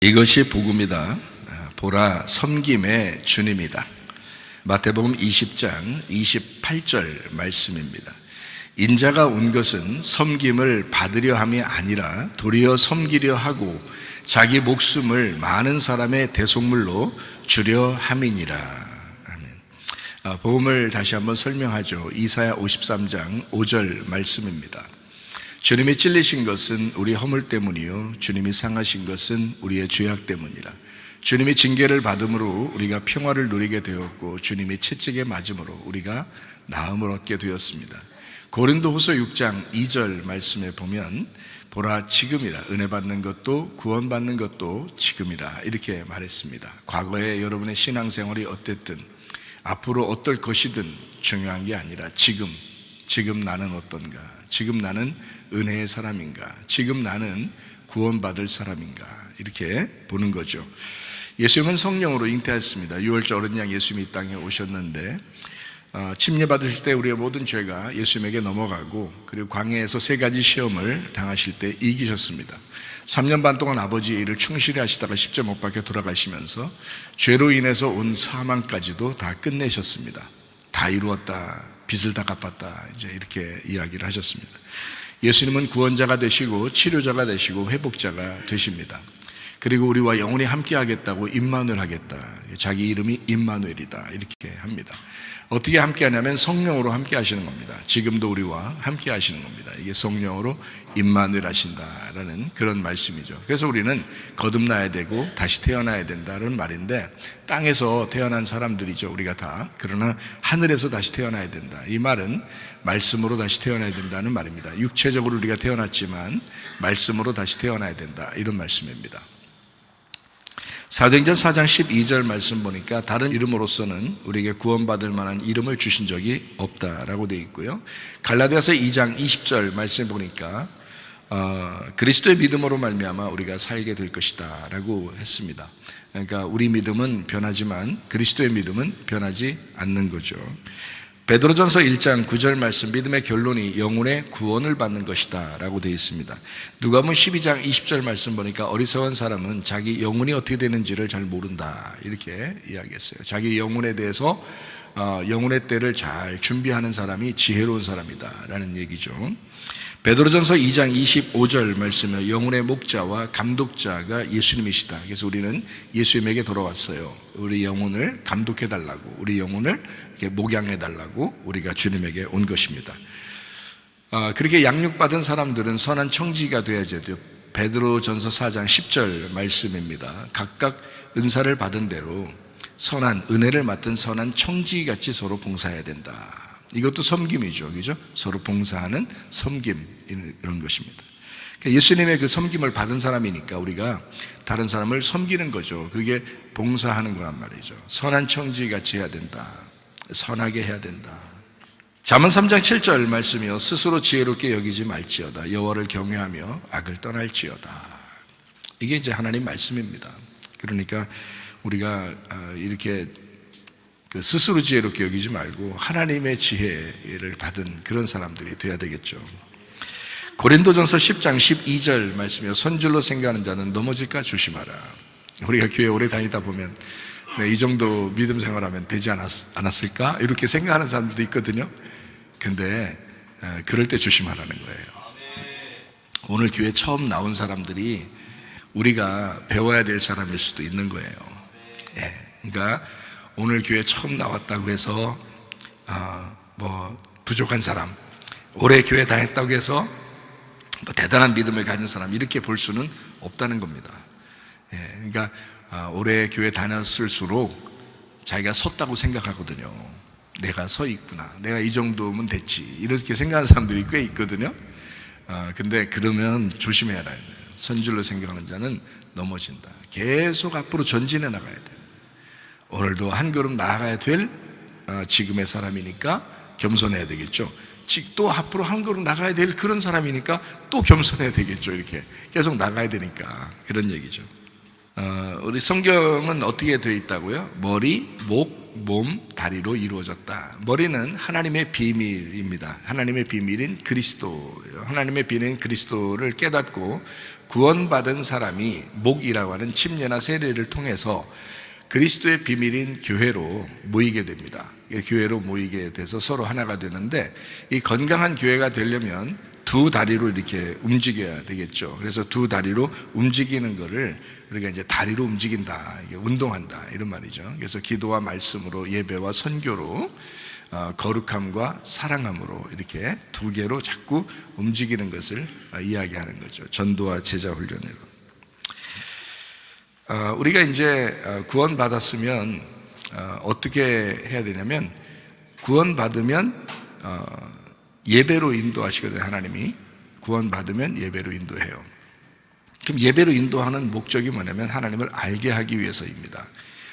이것이 복음이다. 보라 섬김의 주님이다. 마태복음 20장 28절 말씀입니다. 인자가 온 것은 섬김을 받으려 함이 아니라 도리어 섬기려 하고 자기 목숨을 많은 사람의 대속물로 주려 함이니라. 아멘. 복음을 다시 한번 설명하죠. 이사야 53장 5절 말씀입니다. 주님이 찔리신 것은 우리 허물 때문이요 주님이 상하신 것은 우리의 죄악 때문이라. 주님이 징계를 받음으로 우리가 평화를 누리게 되었고 주님이 채찍에 맞음으로 우리가 나음을 얻게 되었습니다. 고린도후서 6장 2절 말씀에 보면 보라 지금이라 은혜 받는 것도 구원 받는 것도 지금이라 이렇게 말했습니다. 과거에 여러분의 신앙생활이 어땠든 앞으로 어떨 것이든 중요한 게 아니라 지금 나는 어떤가, 지금 나는 은혜의 사람인가, 지금 나는 구원받을 사람인가 이렇게 보는 거죠. 예수님은 성령으로 잉태했습니다. 유월절 어린 양 예수님이 이 땅에 오셨는데 침례받으실 때 우리의 모든 죄가 예수님에게 넘어가고 그리고 광야에서 3가지 시험을 당하실 때 이기셨습니다. 3년 반 동안 아버지의 일을 충실히 하시다가 십자가 못 박혀 돌아가시면서 죄로 인해서 온 사망까지도 다 끝내셨습니다. 다 이루었다, 빚을 다 갚았다, 이제 이렇게 이야기를 하셨습니다. 예수님은 구원자가 되시고 치료자가 되시고 회복자가 되십니다. 그리고 우리와 영원히 함께 하겠다고 임마누엘 하겠다, 자기 이름이 임마누엘이다 이렇게 합니다. 어떻게 함께 하냐면 성령으로 함께 하시는 겁니다. 지금도 우리와 함께 하시는 겁니다. 이게 성령으로 임마누엘 하신다라는 그런 말씀이죠. 그래서 우리는 거듭나야 되고 다시 태어나야 된다는 말인데, 땅에서 태어난 사람들이죠 우리가 다. 그러나 하늘에서 다시 태어나야 된다, 이 말은 말씀으로 다시 태어나야 된다는 말입니다. 육체적으로 우리가 태어났지만 말씀으로 다시 태어나야 된다, 이런 말씀입니다. 사도행전 4장 12절 말씀 보니까 다른 이름으로서는 우리에게 구원받을 만한 이름을 주신 적이 없다라고 되어 있고요. 갈라디아서 2장 20절 말씀 보니까 그리스도의 믿음으로 말미암아 우리가 살게 될 것이다 라고 했습니다. 그러니까 우리 믿음은 변하지만 그리스도의 믿음은 변하지 않는 거죠. 베드로전서 1장 9절 말씀, 믿음의 결론이 영혼의 구원을 받는 것이다 라고 되어 있습니다. 누가복음 12장 20절 말씀 보니까 어리석은 사람은 자기 영혼이 어떻게 되는지를 잘 모른다 이렇게 이야기했어요. 자기 영혼에 대해서 영혼의 때를 잘 준비하는 사람이 지혜로운 사람이다 라는 얘기죠. 베드로전서 2장 25절 말씀에 영혼의 목자와 감독자가 예수님이시다. 그래서 우리는 예수님에게 돌아왔어요. 우리 영혼을 감독해달라고, 우리 영혼을 이렇게 목양해달라고 우리가 주님에게 온 것입니다. 그렇게 양육받은 사람들은 선한 청지가 되어야죠. 베드로전서 4장 10절 말씀입니다. 각각 은사를 받은 대로 선한 은혜를 맡은 선한 청지같이 서로 봉사해야 된다. 이것도 섬김이죠, 그죠? 서로 봉사하는 섬김, 이런 것입니다. 예수님의 그 섬김을 받은 사람이니까 우리가 다른 사람을 섬기는 거죠. 그게 봉사하는 거란 말이죠. 선한 청지같이 해야 된다, 선하게 해야 된다. 잠언 3장 7절 말씀이요, 스스로 지혜롭게 여기지 말지어다, 여호와를 경외하며 악을 떠날지어다. 이게 이제 하나님 말씀입니다. 그러니까 우리가 이렇게 스스로 지혜롭게 여기지 말고 하나님의 지혜를 받은 그런 사람들이 되어야 되겠죠. 고린도전서 10장 12절 말씀이요, 선줄로 생각하는 자는 넘어질까 조심하라. 우리가 교회 오래 다니다 보면 이 정도 믿음 생활하면 되지 않았을까 이렇게 생각하는 사람들도 있거든요. 근데 그럴 때 조심하라는 거예요. 오늘 교회 처음 나온 사람들이 우리가 배워야 될 사람일 수도 있는 거예요. 그러니까 오늘 교회 처음 나왔다고 해서 부족한 사람, 올해 교회 다녔다고 해서 대단한 믿음을 가진 사람 이렇게 볼 수는 없다는 겁니다. 그러니까 올해 교회 다녔을수록 자기가 섰다고 생각하거든요. 내가 서 있구나, 내가 이 정도면 됐지, 이렇게 생각하는 사람들이 꽤 있거든요. 근데 그러면 조심해야 해요. 선줄로 생각하는 자는 넘어진다. 계속 앞으로 전진해 나가야 돼요. 오늘도 한 걸음 나아가야 될 지금의 사람이니까 겸손해야 되겠죠. 또 앞으로 한 걸음 나가야 될 그런 사람이니까 또 겸손해야 되겠죠. 이렇게 계속 나가야 되니까 그런 얘기죠. 우리 성경은 어떻게 되어 있다고요? 머리, 목, 몸, 다리로 이루어졌다. 머리는 하나님의 비밀입니다. 하나님의 비밀인 그리스도예요. 하나님의 비밀인 그리스도를 깨닫고 구원받은 사람이 목이라고 하는 침례나 세례를 통해서 그리스도의 비밀인 교회로 모이게 됩니다. 교회로 모이게 돼서 서로 하나가 되는데, 이 건강한 교회가 되려면 두 다리로 이렇게 움직여야 되겠죠. 그래서 두 다리로 움직이는 거를 우리가 이제 다리로 움직인다, 운동한다, 이런 말이죠. 그래서 기도와 말씀으로, 예배와 선교로, 거룩함과 사랑함으로 이렇게 두 개로 자꾸 움직이는 것을 이야기하는 거죠. 전도와 제자 훈련으로. 우리가 이제 구원받았으면 어떻게 해야 되냐면, 구원받으면 예배로 인도하시거든요. 하나님이 구원받으면 예배로 인도해요. 그럼 예배로 인도하는 목적이 뭐냐면 하나님을 알게 하기 위해서입니다.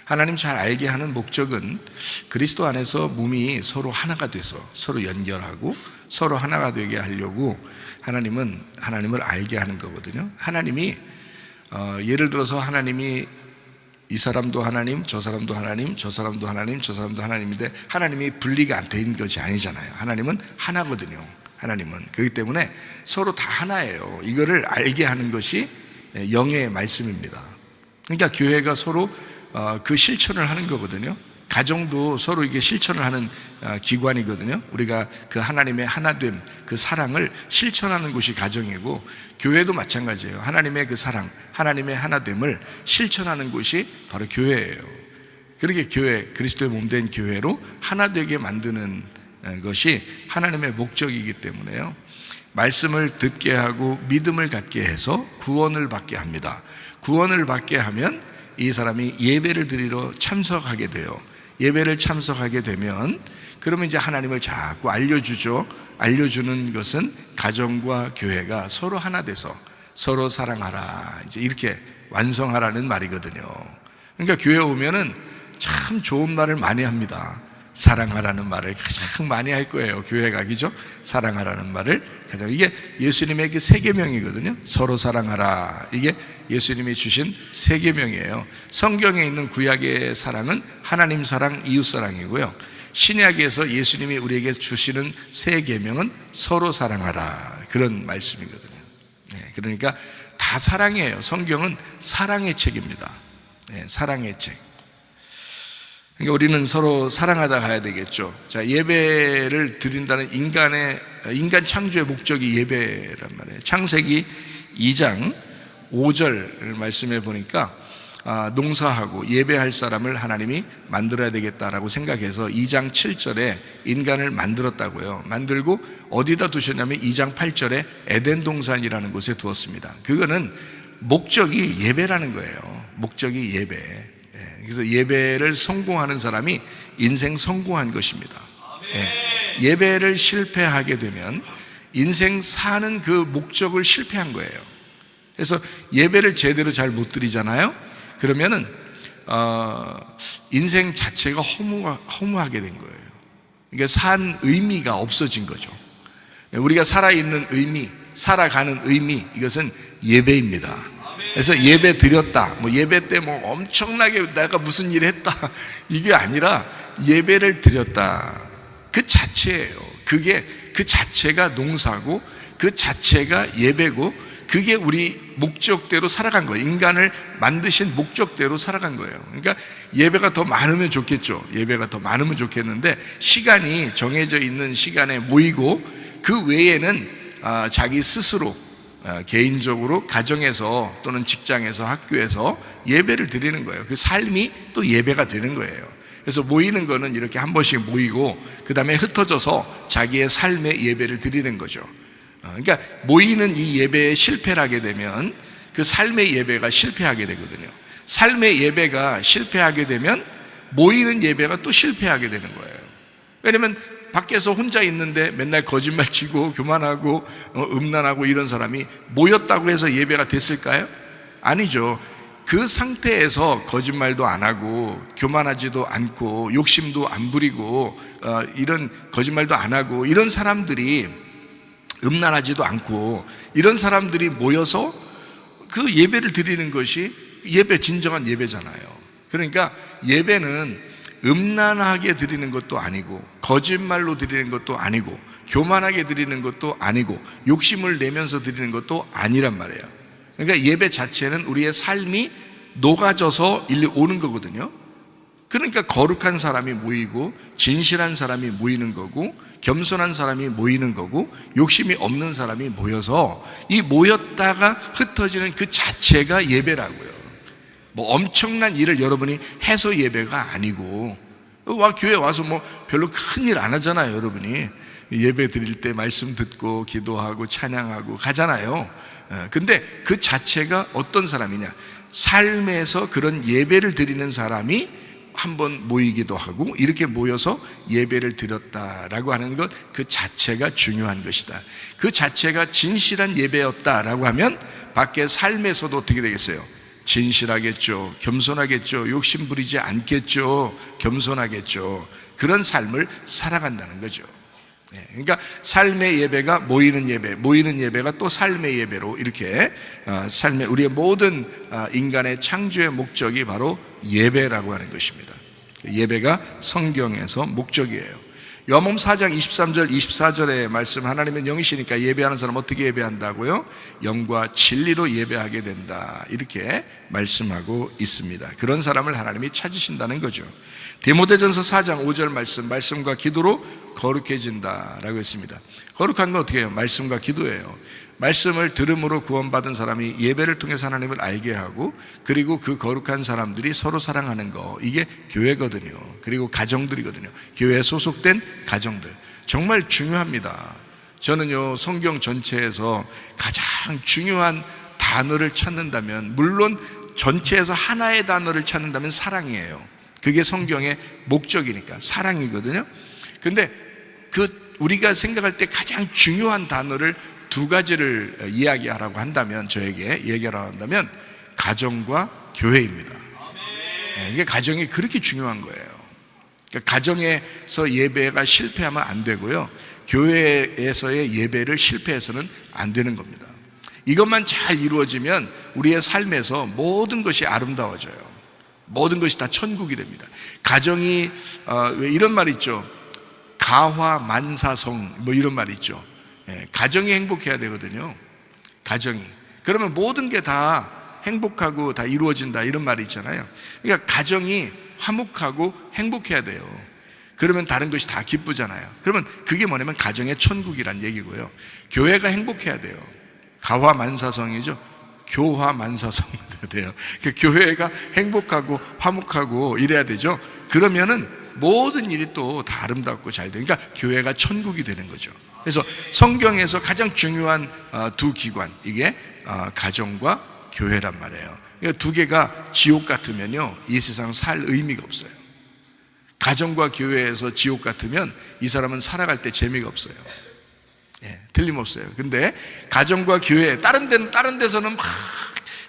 하나님 잘 알게 하는 목적은 그리스도 안에서 몸이 서로 하나가 돼서 서로 연결하고 서로 하나가 되게 하려고 하나님은 하나님을 알게 하는 거거든요. 하나님이 예를 들어서 하나님이 이 사람도 하나님, 저 사람도 하나님, 저 사람도 하나님, 저 사람도 하나님인데 하나님이 분리가 안 된 것이 아니잖아요. 하나님은 하나거든요. 하나님은 그렇기 때문에 서로 다 하나예요. 이거를 알게 하는 것이 영의 말씀입니다. 그러니까 교회가 서로 그 실천을 하는 거거든요. 가정도 서로 이게 실천을 하는 기관이거든요. 우리가 그 하나님의 하나됨, 그 사랑을 실천하는 곳이 가정이고, 교회도 마찬가지예요. 하나님의 그 사랑, 하나님의 하나됨을 실천하는 곳이 바로 교회예요. 그렇게 교회, 그리스도의 몸된 교회로 하나 되게 만드는 것이 하나님의 목적이기 때문에요. 말씀을 듣게 하고 믿음을 갖게 해서 구원을 받게 합니다. 구원을 받게 하면 이 사람이 예배를 드리러 참석하게 돼요. 예배를 참석하게 되면 그러면 이제 하나님을 자꾸 알려주죠. 알려주는 것은 가정과 교회가 서로 하나 돼서 서로 사랑하라, 이제 이렇게 완성하라는 말이거든요. 그러니까 교회 오면은 참 좋은 말을 많이 합니다. 사랑하라는 말을 가장 많이 할 거예요. 교회가, 그죠? 사랑하라는 말을 가장, 이게 예수님의 그 세 계명이거든요. 서로 사랑하라, 이게 예수님이 주신 세 계명이에요. 성경에 있는 구약의 사랑은 하나님 사랑, 이웃 사랑이고요. 신약에서 예수님이 우리에게 주시는 세 계명은 서로 사랑하라, 그런 말씀이거든요. 그러니까 다 사랑이에요. 성경은 사랑의 책입니다. 사랑의 책. 그러니까 우리는 서로 사랑하다 가야 되겠죠. 자, 예배를 드린다는 인간 창조의 목적이 예배란 말이에요. 창세기 2장 5절 말씀에 보니까 농사하고 예배할 사람을 하나님이 만들어야 되겠다라고 생각해서 2장 7절에 인간을 만들었다고요. 만들고 어디다 두셨냐면 2장 8절에 에덴 동산이라는 곳에 두었습니다. 그거는 목적이 예배라는 거예요. 목적이 예배. 그래서 예배를 성공하는 사람이 인생 성공한 것입니다. 예배를 실패하게 되면 인생 사는 그 목적을 실패한 거예요. 그래서 예배를 제대로 잘 못 드리잖아요. 그러면은 인생 자체가 허무하게 된 거예요. 그러니까 산 의미가 없어진 거죠. 우리가 살아있는 의미, 살아가는 의미, 이것은 예배입니다. 그래서 예배 드렸다, 뭐 예배 때 뭐 엄청나게 내가 무슨 일 했다, 이게 아니라 예배를 드렸다, 그 자체예요. 그게 그 자체가 농사고 그 자체가 예배고, 그게 우리 목적대로 살아간 거예요. 인간을 만드신 목적대로 살아간 거예요. 그러니까 예배가 더 많으면 좋겠죠. 예배가 더 많으면 좋겠는데, 시간이 정해져 있는 시간에 모이고 그 외에는 자기 스스로 개인적으로 가정에서 또는 직장에서 학교에서 예배를 드리는 거예요. 그 삶이 또 예배가 되는 거예요. 그래서 모이는 거는 이렇게 한 번씩 모이고 그 다음에 흩어져서 자기의 삶의 예배를 드리는 거죠. 그러니까 모이는 이 예배에 실패를 하게 되면 그 삶의 예배가 실패하게 되거든요. 삶의 예배가 실패하게 되면 모이는 예배가 또 실패하게 되는 거예요. 왜냐면 밖에서 혼자 있는데 맨날 거짓말 치고 교만하고 음란하고 이런 사람이 모였다고 해서 예배가 됐을까요? 아니죠. 그 상태에서 거짓말도 안 하고 교만하지도 않고 욕심도 안 부리고 이런 거짓말도 안 하고 이런 사람들이, 음란하지도 않고 이런 사람들이 모여서 그 예배를 드리는 것이 예배, 진정한 예배잖아요. 그러니까 예배는 음란하게 드리는 것도 아니고 거짓말로 드리는 것도 아니고 교만하게 드리는 것도 아니고 욕심을 내면서 드리는 것도 아니란 말이에요. 그러니까 예배 자체는 우리의 삶이 녹아져서 일리 오는 거거든요. 그러니까 거룩한 사람이 모이고 진실한 사람이 모이는 거고 겸손한 사람이 모이는 거고 욕심이 없는 사람이 모여서 이 모였다가 흩어지는 그 자체가 예배라고요. 뭐 엄청난 일을 여러분이 해서 예배가 아니고, 교회 와서 뭐 별로 큰 일 안 하잖아요. 여러분이 예배 드릴 때 말씀 듣고 기도하고 찬양하고 가잖아요. 근데 그 자체가 어떤 사람이냐, 삶에서 그런 예배를 드리는 사람이 한번 모이기도 하고 이렇게 모여서 예배를 드렸다라고 하는 것, 그 자체가 중요한 것이다. 그 자체가 진실한 예배였다라고 하면 밖에 삶에서도 어떻게 되겠어요? 진실하겠죠, 겸손하겠죠, 욕심 부리지 않겠죠, 겸손하겠죠. 그런 삶을 살아간다는 거죠. 그러니까 삶의 예배가 모이는 예배, 모이는 예배가 또 삶의 예배로 이렇게 삶의 우리의 모든 인간의 창조의 목적이 바로 예배라고 하는 것입니다. 예배가 성경에서 목적이에요. 요한복음 4장 23절 24절의 말씀, 하나님은 영이시니까 예배하는 사람 어떻게 예배한다고요? 영과 진리로 예배하게 된다, 이렇게 말씀하고 있습니다. 그런 사람을 하나님이 찾으신다는 거죠. 디모데전서 4장 5절 말씀과 기도로 거룩해진다라고 했습니다. 거룩한 건 어떻게 해요? 말씀과 기도예요. 말씀을 들음으로 구원받은 사람이 예배를 통해서 하나님을 알게 하고, 그리고 그 거룩한 사람들이 서로 사랑하는 거, 이게 교회거든요. 그리고 가정들이거든요. 교회에 소속된 가정들, 정말 중요합니다. 저는요, 성경 전체에서 가장 중요한 단어를 찾는다면, 물론 전체에서 하나의 단어를 찾는다면 사랑이에요. 그게 성경의 목적이니까 사랑이거든요. 근데 우리가 생각할 때 가장 중요한 단어를 두 가지를 이야기하라고 한다면, 저에게 얘기하라고 한다면 가정과 교회입니다. 이게 가정이 그렇게 중요한 거예요. 그러니까 가정에서 예배가 실패하면 안 되고요, 교회에서의 예배를 실패해서는 안 되는 겁니다. 이것만 잘 이루어지면 우리의 삶에서 모든 것이 아름다워져요. 모든 것이 다 천국이 됩니다. 가정이 왜 이런 말 있죠? 가화만사성, 뭐 이런 말 있죠. 가정이 행복해야 되거든요. 가정이. 그러면 모든 게 다 행복하고 다 이루어진다, 이런 말이 있잖아요. 그러니까 가정이 화목하고 행복해야 돼요. 그러면 다른 것이 다 기쁘잖아요. 그러면 그게 뭐냐면 가정의 천국이란 얘기고요. 교회가 행복해야 돼요. 가화만사성이죠. 교화만사성 돼요. 그러니까 교회가 행복하고 화목하고 이래야 되죠. 그러면은 모든 일이 또 다 아름답고 잘 돼요. 그러니까 교회가 천국이 되는 거죠. 그래서 성경에서 가장 중요한 두 기관, 이게 가정과 교회란 말이에요. 그러니까 두 개가 지옥 같으면요, 이 세상 살 의미가 없어요. 가정과 교회에서 지옥 같으면 이 사람은 살아갈 때 재미가 없어요. 틀림없어요. 근데 가정과 교회, 다른 데서는 막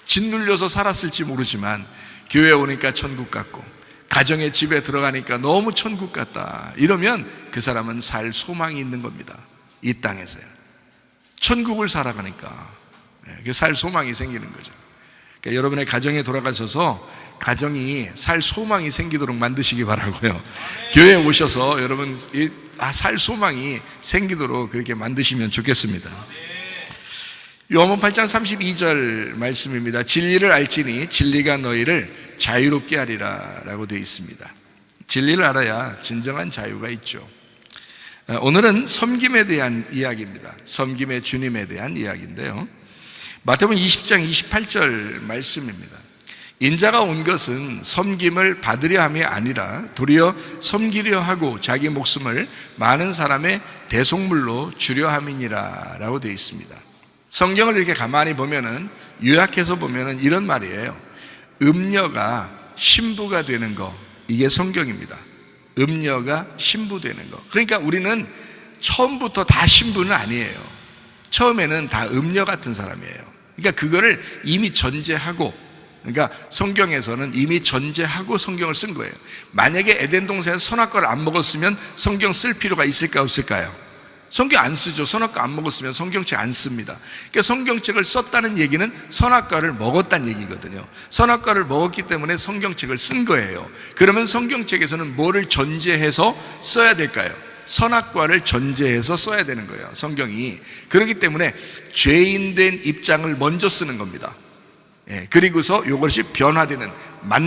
짓눌려서 살았을지 모르지만 교회에 오니까 천국 같고, 가정의 집에 들어가니까 너무 천국 같다, 이러면 그 사람은 살 소망이 있는 겁니다. 이 땅에서요. 천국을 살아가니까 살 소망이 생기는 거죠. 그러니까 여러분의 가정에 돌아가셔서 가정이 살 소망이 생기도록 만드시기 바라고요. 교회에 오셔서 여러분 살 소망이 생기도록 그렇게 만드시면 좋겠습니다. 요한복음 8장 32절 말씀입니다. 진리를 알지니 진리가 너희를 자유롭게 하리라 라고 되어 있습니다. 진리를 알아야 진정한 자유가 있죠. 오늘은 섬김에 대한 이야기입니다. 섬김의 주님에 대한 이야기인데요, 마태복음 20장 28절 말씀입니다. 인자가 온 것은 섬김을 받으려 함이 아니라 도리어 섬기려 하고 자기 목숨을 많은 사람의 대속물로 주려 함이니라 라고 되어 있습니다. 성경을 이렇게 가만히 보면은, 요약해서 보면은 이런 말이에요. 음녀가 신부가 되는 거, 이게 성경입니다. 음녀가 신부 되는 거. 그러니까 우리는 처음부터 다 신부는 아니에요. 처음에는 다 음녀 같은 사람이에요. 그러니까 그거를 이미 전제하고, 그러니까 성경에서는 이미 전제하고 성경을 쓴 거예요. 만약에 에덴 동산에서 선악과를 안 먹었으면 성경 쓸 필요가 있을까 없을까요? 성경 안 쓰죠. 선악과 안 먹었으면 성경책 안 씁니다. 그러니까 성경책을 썼다는 얘기는 선악과를 먹었다는 얘기거든요. 선악과를 먹었기 때문에 성경책을 쓴 거예요. 그러면 성경책에서는 뭐를 전제해서 써야 될까요? 선악과를 전제해서 써야 되는 거예요, 성경이. 그렇기 때문에 죄인된 입장을 먼저 쓰는 겁니다. 그리고서 이것이 변화되는,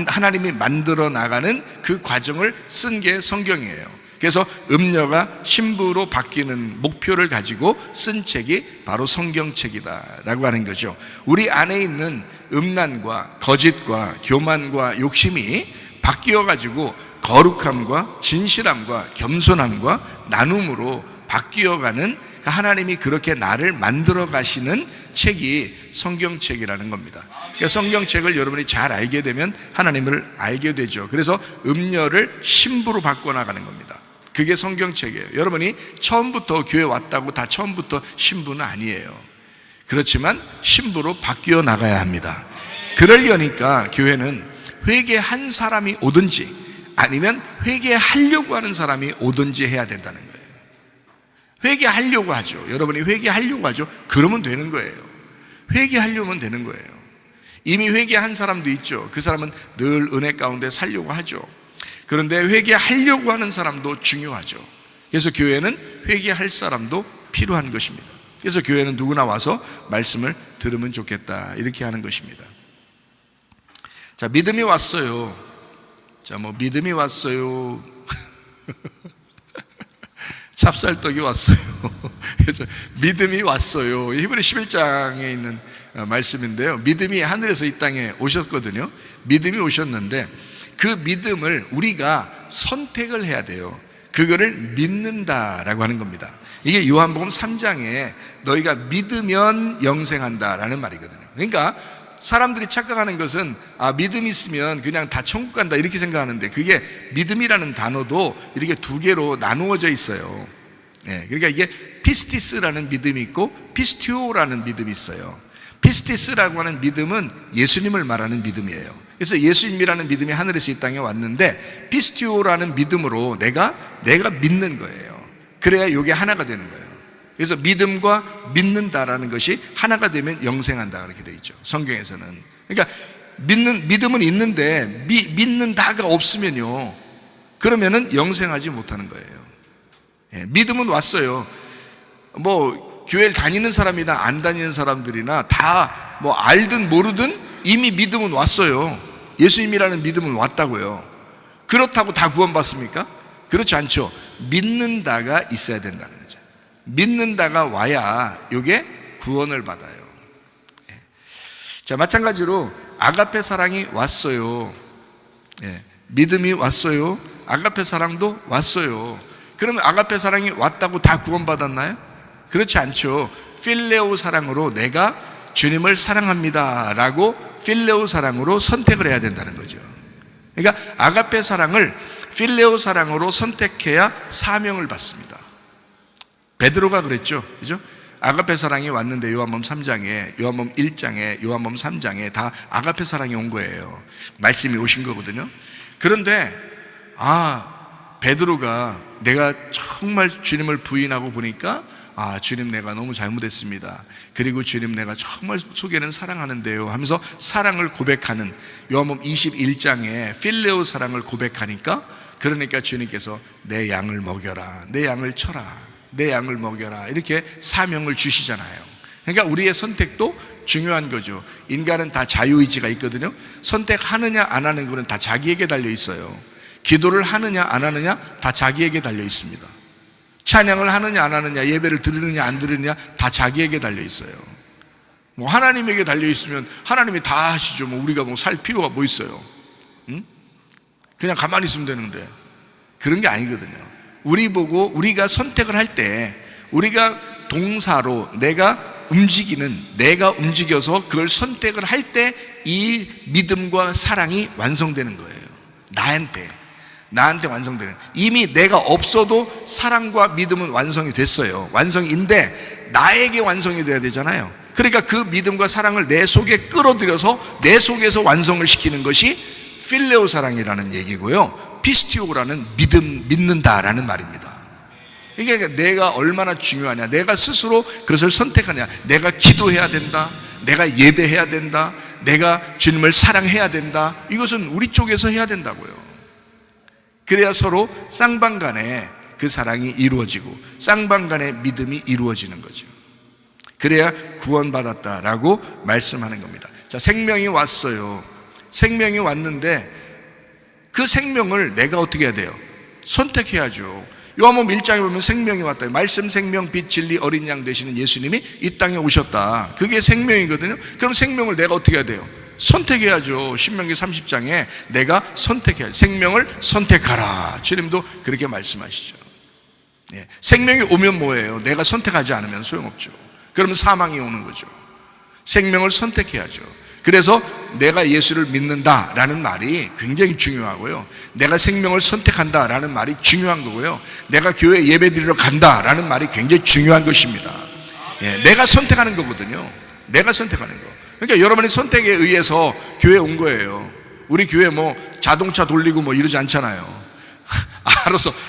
하나님이 만들어 나가는 그 과정을 쓴 게 성경이에요. 그래서 음녀가 신부로 바뀌는 목표를 가지고 쓴 책이 바로 성경책이다라고 하는 거죠. 우리 안에 있는 음란과 거짓과 교만과 욕심이 바뀌어 가지고 거룩함과 진실함과 겸손함과 나눔으로 바뀌어가는, 하나님이 그렇게 나를 만들어 가시는 책이 성경책이라는 겁니다. 그러니까 성경책을 여러분이 잘 알게 되면 하나님을 알게 되죠. 그래서 음녀를 신부로 바꿔나가는 겁니다. 그게 성경책이에요. 여러분이 처음부터 교회 왔다고 다 처음부터 신부는 아니에요. 그렇지만 신부로 바뀌어 나가야 합니다. 그러려니까 교회는 회개한 사람이 오든지 아니면 회개하려고 하는 사람이 오든지 해야 된다는 거예요. 회개하려고 하죠. 여러분이 회개하려고 하죠. 그러면 되는 거예요. 회개하려면 되는 거예요. 이미 회개한 사람도 있죠. 그 사람은 늘 은혜 가운데 살려고 하죠. 그런데 회개하려고 하는 사람도 중요하죠. 그래서 교회는 회개할 사람도 필요한 것입니다. 그래서 교회는 누구나 와서 말씀을 들으면 좋겠다, 이렇게 하는 것입니다. 자, 믿음이 왔어요. 자, 믿음이 왔어요. 찹쌀떡이 왔어요. 그래서 믿음이 왔어요. 히브리 11장에 있는 말씀인데요. 믿음이 하늘에서 이 땅에 오셨거든요. 믿음이 오셨는데 그 믿음을 우리가 선택을 해야 돼요. 그거를 믿는다라고 하는 겁니다. 이게 요한복음 3장에 너희가 믿으면 영생한다라는 말이거든요. 그러니까 사람들이 착각하는 것은 믿음이 있으면 그냥 다 천국 간다 이렇게 생각하는데, 그게 믿음이라는 단어도 이렇게 두 개로 나누어져 있어요. 그러니까 이게 피스티스라는 믿음이 있고 피스티오라는 믿음이 있어요. 피스티스라고 하는 믿음은 예수님을 말하는 믿음이에요. 그래서 예수님이라는 믿음이 하늘에서 이 땅에 왔는데, 피스티오라는 믿음으로 내가 믿는 거예요. 그래야 이게 하나가 되는 거예요. 그래서 믿음과 믿는다라는 것이 하나가 되면 영생한다, 그렇게 되어 있죠, 성경에서는. 그러니까 믿음은 있는데 믿는다가 없으면요, 그러면은 영생하지 못하는 거예요. 믿음은 왔어요. 교회를 다니는 사람이나 안 다니는 사람들이나 다 알든 모르든 이미 믿음은 왔어요. 예수님이라는 믿음은 왔다고요. 그렇다고 다 구원받습니까? 그렇지 않죠. 믿는다가 있어야 된다는 거죠. 믿는다가 와야 이게 구원을 받아요. 자, 마찬가지로 아가페 사랑이 왔어요. 믿음이 왔어요. 아가페 사랑도 왔어요. 그러면 아가페 사랑이 왔다고 다 구원받았나요? 그렇지 않죠. 필레오 사랑으로 내가 주님을 사랑합니다 라고 필레오 사랑으로 선택을 해야 된다는 거죠. 그러니까 아가페 사랑을 필레오 사랑으로 선택해야 사명을 받습니다. 베드로가 그랬죠, 그죠? 아가페 사랑이 왔는데 요한복음 3장에, 요한복음 1장에, 요한복음 3장에 다 아가페 사랑이 온 거예요. 말씀이 오신 거거든요. 그런데 베드로가 내가 정말 주님을 부인하고 보니까 주님, 내가 너무 잘못했습니다. 그리고 주님, 내가 정말 속에는 사랑하는데요 하면서 사랑을 고백하는 요한복음 21장에 필레오 사랑을 고백하니까, 그러니까 주님께서 내 양을 먹여라, 내 양을 쳐라, 내 양을 먹여라, 이렇게 사명을 주시잖아요. 그러니까 우리의 선택도 중요한 거죠. 인간은 다 자유의지가 있거든요. 선택하느냐 안 하는 거는 다 자기에게 달려 있어요. 기도를 하느냐 안 하느냐 다 자기에게 달려 있습니다. 찬양을 하느냐 안 하느냐, 예배를 드리느냐 안 드리느냐 다 자기에게 달려 있어요. 하나님에게 달려 있으면 하나님이 다 하시죠. 우리가 살 필요가 뭐 있어요? 그냥 가만히 있으면 되는데. 그런 게 아니거든요. 우리가 선택을 할 때, 우리가 동사로 내가 움직여서 그걸 선택을 할 때 이 믿음과 사랑이 완성되는 거예요. 나한테 완성되는. 이미 내가 없어도 사랑과 믿음은 완성이 됐어요. 완성인데 나에게 완성이 돼야 되잖아요. 그러니까 그 믿음과 사랑을 내 속에 끌어들여서 내 속에서 완성을 시키는 것이 필레오 사랑이라는 얘기고요, 피스티오라는 믿는다라는 말입니다. 그러니까 내가 얼마나 중요하냐, 내가 스스로 그것을 선택하냐. 내가 기도해야 된다, 내가 예배해야 된다, 내가 주님을 사랑해야 된다. 이것은 우리 쪽에서 해야 된다고요. 그래야 서로 쌍방간에 그 사랑이 이루어지고 쌍방간의 믿음이 이루어지는 거죠. 그래야 구원받았다라고 말씀하는 겁니다. 자, 생명이 왔어요. 생명이 왔는데 그 생명을 내가 어떻게 해야 돼요? 선택해야죠. 요한복음 1장에 보면 생명이 왔다. 말씀, 생명, 빛, 진리, 어린 양 되시는 예수님이 이 땅에 오셨다. 그게 생명이거든요. 그럼 생명을 내가 어떻게 해야 돼요? 선택해야죠. 신명기 30장에 내가 선택해야죠. 생명을 선택하라. 주님도 그렇게 말씀하시죠. 예. 생명이 오면 뭐예요? 내가 선택하지 않으면 소용없죠. 그러면 사망이 오는 거죠. 생명을 선택해야죠. 그래서 내가 예수를 믿는다라는 말이 굉장히 중요하고요. 내가 생명을 선택한다라는 말이 중요한 거고요. 내가 교회 예배드리러 간다라는 말이 굉장히 중요한 것입니다. 예, 내가 선택하는 거거든요. 내가 선택하는 거. 그러니까 여러분의 선택에 의해서 교회에 온 거예요. 우리 교회 뭐 자동차 돌리고 뭐 이러지 않잖아요.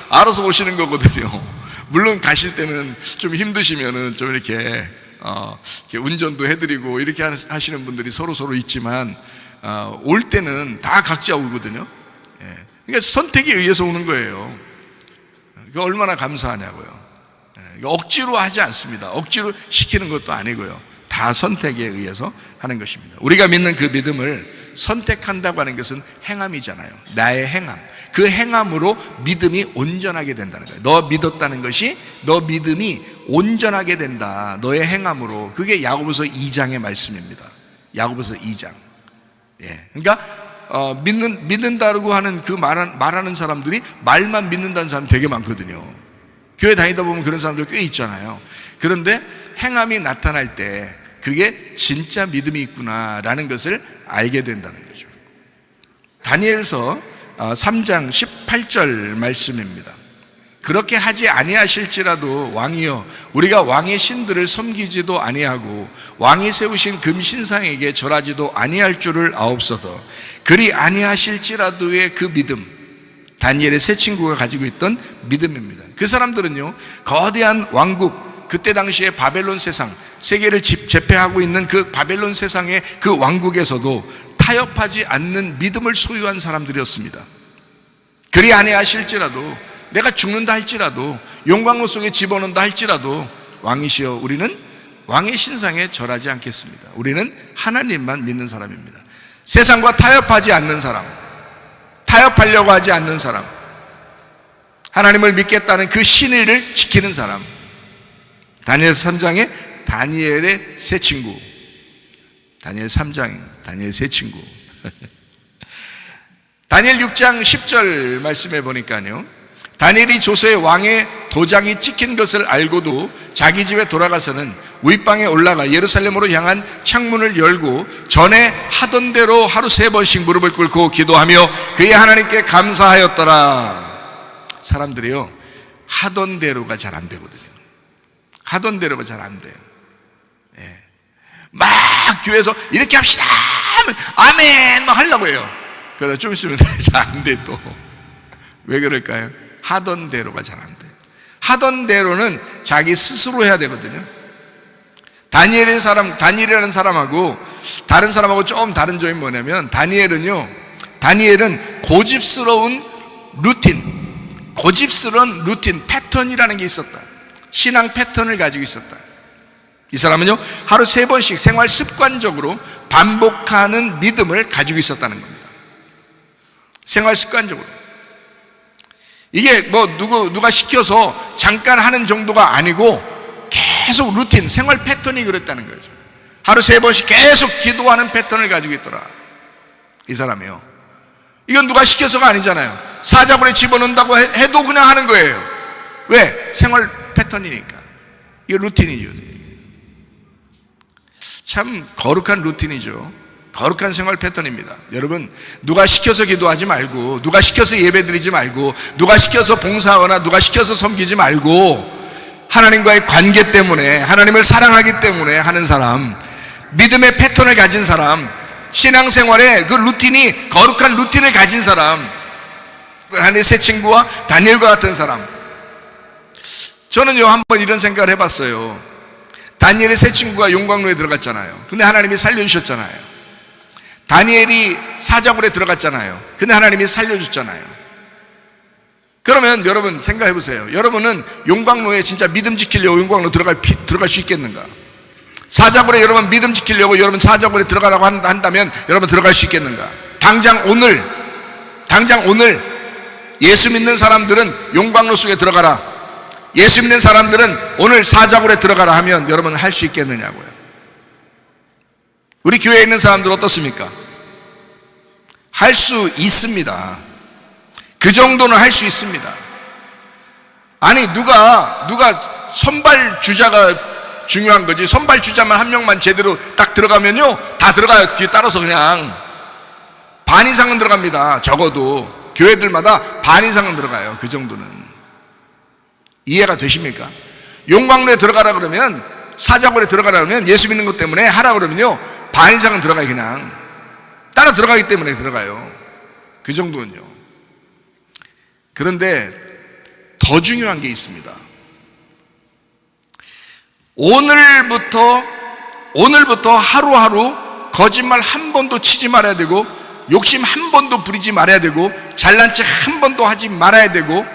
알아서 오시는 거거든요. 물론 가실 때는 좀 힘드시면은 좀 이렇게 운전도 해드리고 이렇게 하시는 분들이 서로 있지만 올 때는 다 각자 오거든요. 예. 그러니까 선택에 의해서 오는 거예요. 그러니까 얼마나 감사하냐고요. 예. 억지로 하지 않습니다. 억지로 시키는 것도 아니고요. 다 선택에 의해서 하는 것입니다. 우리가 믿는 그 믿음을 선택한다고 하는 것은 행함이잖아요. 나의 행함. 그 행함으로 믿음이 온전하게 된다는 거예요. 너 믿었다는 것이 너 믿음이 온전하게 된다. 너의 행함으로. 그게 야고보서 2장의 말씀입니다. 야고보서 2장. 예. 그러니까 믿는다고 하는 그 말하는 사람들이 말만 믿는다는 사람 되게 많거든요. 교회 다니다 보면 그런 사람들 꽤 있잖아요. 그런데 행함이 나타날 때 그게 진짜 믿음이 있구나라는 것을 알게 된다는 거죠. 다니엘서 3장 18절 말씀입니다. 그렇게 하지 아니하실지라도 왕이여 우리가 왕의 신들을 섬기지도 아니하고 왕이 세우신 금신상에게 절하지도 아니할 줄을 아옵소서. 그리 아니하실지라도의 그 믿음, 다니엘의 세 친구가 가지고 있던 믿음입니다. 그 사람들은요, 거대한 왕국, 그때 당시에 바벨론 세상, 세계를 제패하고 있는 그 바벨론 세상의 그 왕국에서도 타협하지 않는 믿음을 소유한 사람들이었습니다. 그리 아니하실지라도, 내가 죽는다 할지라도, 용광로 속에 집어넣는다 할지라도 왕이시여 우리는 왕의 신상에 절하지 않겠습니다. 우리는 하나님만 믿는 사람입니다. 세상과 타협하지 않는 사람, 타협하려고 하지 않는 사람, 하나님을 믿겠다는 그 신의를 지키는 사람. 다니엘 3장에 다니엘의 세 친구, 다니엘 3장 다니엘 세 친구. 다니엘 6장 10절 말씀해 보니까요, 다니엘이 조서에 왕의 도장이 찍힌 것을 알고도 자기 집에 돌아가서는 윗방에 올라가 예루살렘으로 향한 창문을 열고 전에 하던 대로 하루 3번씩 무릎을 꿇고 기도하며 그의 하나님께 감사하였더라. 사람들이요, 하던 대로가 잘 안 되거든요. 하던 대로가 잘 안 돼요. 예. 막 교회에서 이렇게 합시다 아멘 막 하려고 해요. 그러다 좀 있으면 잘 안 돼. 또 왜 그럴까요? 하던 대로가 잘 안 돼요. 하던 대로는 자기 스스로 해야 되거든요. 다니엘이라는 사람하고 다른 사람하고 좀 다른 점이 뭐냐면, 다니엘은 고집스러운 루틴, 패턴이라는 게 있었다. 신앙 패턴을 가지고 있었다. 이 사람은요, 하루 3번씩 생활 습관적으로 반복하는 믿음을 가지고 있었다는 겁니다. 생활 습관적으로. 이게 뭐 누가 시켜서 잠깐 하는 정도가 아니고 계속 루틴, 생활 패턴이 그랬다는 거죠. 하루 3번씩 계속 기도하는 패턴을 가지고 있더라. 이 사람이요. 이건 누가 시켜서가 아니잖아요. 사자굴에 집어넣는다고 해도 그냥 하는 거예요. 왜? 생활 패턴이니까. 이게 루틴이죠. 참 거룩한 루틴이죠. 거룩한 생활 패턴입니다. 여러분, 누가 시켜서 기도하지 말고, 누가 시켜서 예배드리지 말고, 누가 시켜서 봉사하거나 누가 시켜서 섬기지 말고, 하나님과의 관계 때문에, 하나님을 사랑하기 때문에 하는 사람, 믿음의 패턴을 가진 사람, 신앙생활에 그 루틴이 거룩한 루틴을 가진 사람, 하나님의 새 친구와 다니엘과 같은 사람. 저는요, 한번 이런 생각을 해봤어요. 다니엘의 세 친구가 용광로에 들어갔잖아요. 근데 하나님이 살려주셨잖아요. 다니엘이 사자굴에 들어갔잖아요. 근데 하나님이 살려줬잖아요. 그러면 여러분 생각해 보세요. 여러분은 용광로에 진짜 믿음 지키려고 용광로 들어갈 수 있겠는가? 사자굴에 여러분 믿음 지키려고 여러분 사자굴에 들어가라고 한다면 여러분 들어갈 수 있겠는가? 당장 오늘 예수 믿는 사람들은 용광로 속에 들어가라, 예수 믿는 사람들은 오늘 사자굴에 들어가라 하면 여러분 할 수 있겠느냐고요. 우리 교회에 있는 사람들 어떻습니까? 할 수 있습니다. 그 정도는 할 수 있습니다. 아니 누가 선발 주자가 중요한 거지, 선발 주자만 한 명만 제대로 딱 들어가면요 다 들어가요. 뒤에 따라서 그냥 반 이상은 들어갑니다. 적어도 교회들마다 반 이상은 들어가요. 그 정도는. 이해가 되십니까? 용광로에 들어가라 그러면, 사자굴에 들어가라 그러면, 예수 믿는 것 때문에 하라 그러면요 반 이상은 들어가요. 그냥 따라 들어가기 때문에 들어가요. 그 정도는요. 그런데 더 중요한 게 있습니다. 오늘부터 하루하루 거짓말 한 번도 치지 말아야 되고, 욕심 한 번도 부리지 말아야 되고, 잘난 척 한 번도 하지 말아야 되고,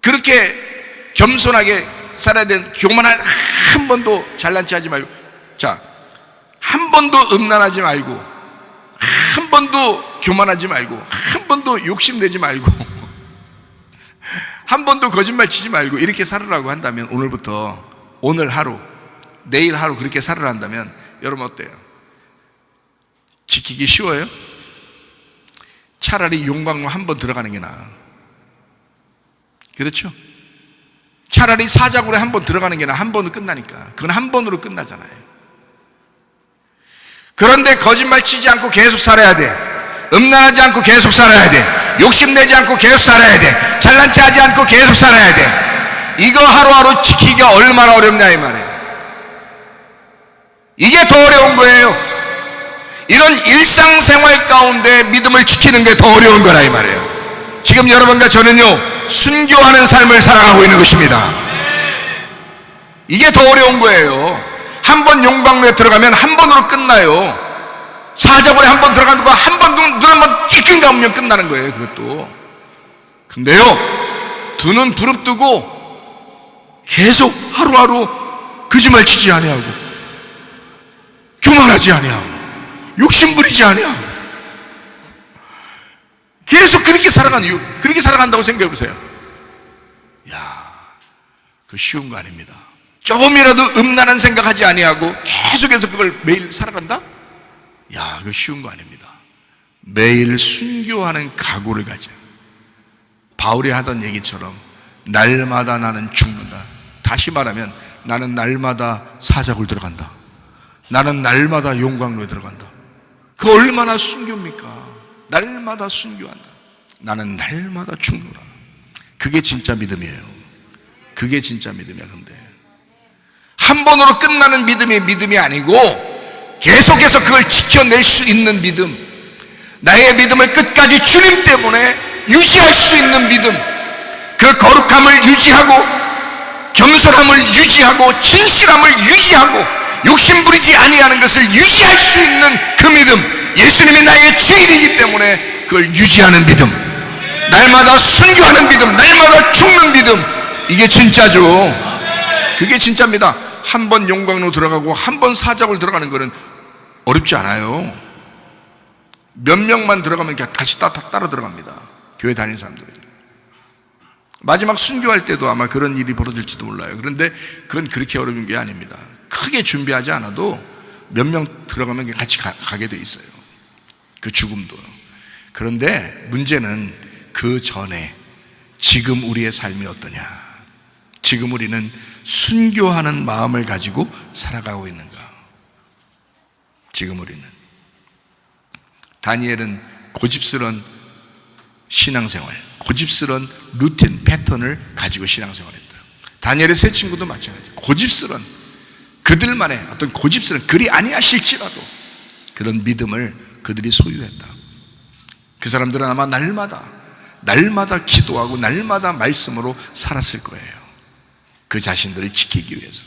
그렇게 겸손하게 살아야 되는, 교만할 한 번도 잘난 척 하지 말고, 자, 한 번도 음란하지 말고, 한 번도 교만하지 말고, 한 번도 욕심내지 말고, 한 번도 거짓말 치지 말고 이렇게 살으라고 한다면, 오늘 하루, 내일 하루 그렇게 살으라 한다면 여러분 어때요? 지키기 쉬워요? 차라리 용광로 한 번 들어가는 게 나아. 그렇죠? 차라리 사자굴에 한 번 들어가는 게 나아. 한 번은 끝나니까. 그건 한 번으로 끝나잖아요. 그런데 거짓말 치지 않고 계속 살아야 돼. 음란하지 않고 계속 살아야 돼. 욕심내지 않고 계속 살아야 돼. 잘난 체 하지 않고 계속 살아야 돼. 이거 하루하루 지키기가 얼마나 어렵냐 이 말이에요. 이게 더 어려운 거예요. 이런 일상생활 가운데 믿음을 지키는 게 더 어려운 거라 이 말이에요. 지금 여러분과 저는요 순교하는 삶을 살아가고 있는 것입니다. 이게 더 어려운 거예요. 한 번 용광로에 들어가면 한 번으로 끝나요. 사자굴에 한 번 들어가는 거 한 번 눈 한 번 찔끔 감으면 끝나는 거예요. 그것도. 근데요 두 눈 부릅뜨고 계속 하루하루 거짓말 치지 아니하고, 교만하지 아니하고, 욕심 부리지 아니하고, 계속 그렇게 살아간다고 생각해 보세요. 야, 그 쉬운 거 아닙니다. 조금이라도 음란한 생각하지 아니하고 계속해서 그걸 매일 살아간다? 야, 그거 쉬운 거 아닙니다. 매일 순교하는 각오를 가져. 바울이 하던 얘기처럼 날마다 나는 죽는다. 다시 말하면 나는 날마다 사자굴 들어간다. 나는 날마다 용광로에 들어간다. 그 얼마나 순교입니까? 날마다 순교한다. 나는 날마다 죽노라. 그게 진짜 믿음이에요. 그게 진짜 믿음이야. 근데 한 번으로 끝나는 믿음이 아니고 계속해서 그걸 지켜낼 수 있는 믿음, 나의 믿음을 끝까지 주님 때문에 유지할 수 있는 믿음, 그 거룩함을 유지하고 겸손함을 유지하고 진실함을 유지하고 욕심 부리지 아니하는 것을 유지할 수 있는 그 믿음, 예수님이 나의 주인이기 때문에 그걸 유지하는 믿음, 날마다 순교하는 믿음, 날마다 죽는 믿음, 이게 진짜죠. 그게 진짜입니다. 한 번 용광로 들어가고 한 번 사자굴 들어가는 거는 어렵지 않아요. 몇 명만 들어가면 같이 따라 들어갑니다. 교회 다니는 사람들이. 마지막 순교할 때도 아마 그런 일이 벌어질지도 몰라요. 그런데 그건 그렇게 어려운 게 아닙니다. 크게 준비하지 않아도 몇 명 들어가면 같이 가게 돼 있어요. 그 죽음도. 그런데 문제는 그 전에 지금 우리의 삶이 어떠냐, 지금 우리는 순교하는 마음을 가지고 살아가고 있는가. 지금 우리는, 다니엘은 고집스러운 신앙생활, 고집스러운 루틴, 패턴을 가지고 신앙생활했다. 다니엘의 세 친구도 마찬가지. 고집스러운, 그들만의 어떤 고집스러운, 그리 아니하실지라도 그런 믿음을 그들이 소유했다. 그 사람들은 아마 날마다 날마다 기도하고 날마다 말씀으로 살았을 거예요. 그 자신들을 지키기 위해서.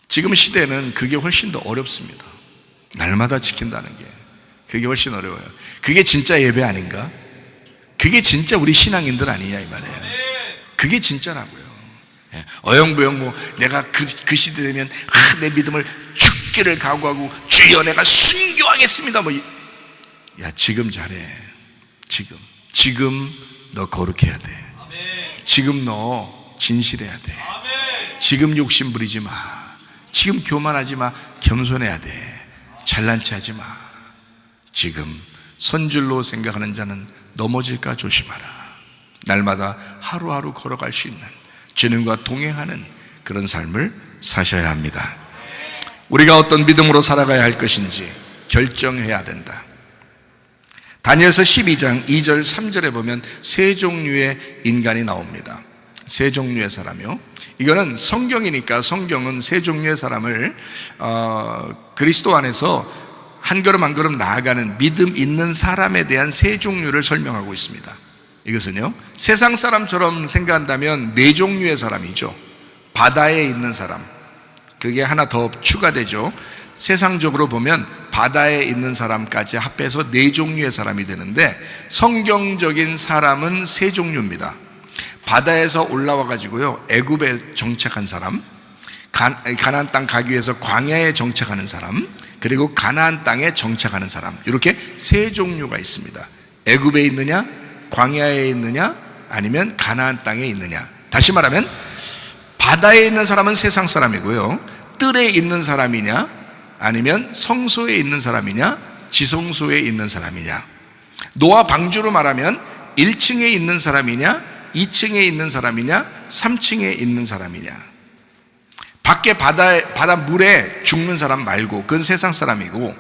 지금 시대는 그게 훨씬 더 어렵습니다. 날마다 지킨다는 게 그게 훨씬 어려워요. 그게 진짜 예배 아닌가? 그게 진짜 우리 신앙인들 아니냐 이 말이에요. 그게 진짜라고요. 어영부영 뭐 내가 그 시대 되면 내 믿음을 죽기를 각오하고 주여 내가 순교하겠습니다 뭐. 야, 지금 잘해. 지금 너 거룩해야 돼. 지금 너 진실해야 돼. 지금 욕심 부리지 마. 지금 교만하지 마. 겸손해야 돼. 잘난 체 하지 마. 지금 선줄로 생각하는 자는 넘어질까 조심하라. 날마다 하루하루 걸어갈 수 있는, 주님과 동행하는 그런 삶을 사셔야 합니다. 우리가 어떤 믿음으로 살아가야 할 것인지 결정해야 된다. 다니엘서 12장 2절 3절에 보면 세 종류의 인간이 나옵니다. 세 종류의 사람이요. 이거는 성경이니까 성경은 세 종류의 사람을 그리스도 안에서 한 걸음 한 걸음 나아가는 믿음 있는 사람에 대한 세 종류를 설명하고 있습니다. 이것은요, 세상 사람처럼 생각한다면 네 종류의 사람이죠. 바다에 있는 사람, 그게 하나 더 추가되죠. 세상적으로 보면 바다에 있는 사람까지 합해서 네 종류의 사람이 되는데, 성경적인 사람은 세 종류입니다. 바다에서 올라와 가지고요 애굽에 정착한 사람, 가나안 땅 가기 위해서 광야에 정착하는 사람, 그리고 가나안 땅에 정착하는 사람, 이렇게 세 종류가 있습니다. 애굽에 있느냐, 광야에 있느냐, 아니면 가나안 땅에 있느냐. 다시 말하면 바다에 있는 사람은 세상 사람이고요, 뜰에 있는 사람이냐, 아니면 성소에 있는 사람이냐, 지성소에 있는 사람이냐. 노아 방주로 말하면 1층에 있는 사람이냐, 2층에 있는 사람이냐, 3층에 있는 사람이냐. 밖에 바다 물에 죽는 사람 말고 그건 세상 사람이고,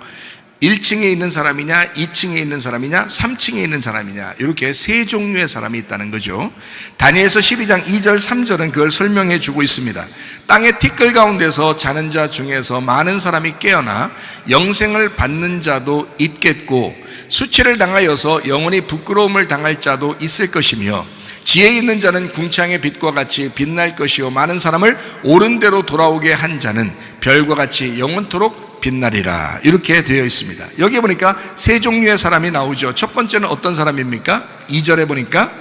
1층에 있는 사람이냐, 2층에 있는 사람이냐, 3층에 있는 사람이냐, 이렇게 세 종류의 사람이 있다는 거죠. 다니엘서 12장 2절 3절은 그걸 설명해 주고 있습니다. 땅의 티끌 가운데서 자는 자 중에서 많은 사람이 깨어나 영생을 받는 자도 있겠고, 수치를 당하여서 영원히 부끄러움을 당할 자도 있을 것이며, 지혜 있는 자는 궁창의 빛과 같이 빛날 것이요, 많은 사람을 옳은 대로 돌아오게 한 자는 별과 같이 영원토록 빛나리라. 이렇게 되어 있습니다. 여기 보니까 세 종류의 사람이 나오죠. 첫 번째는 어떤 사람입니까? 2절에 보니까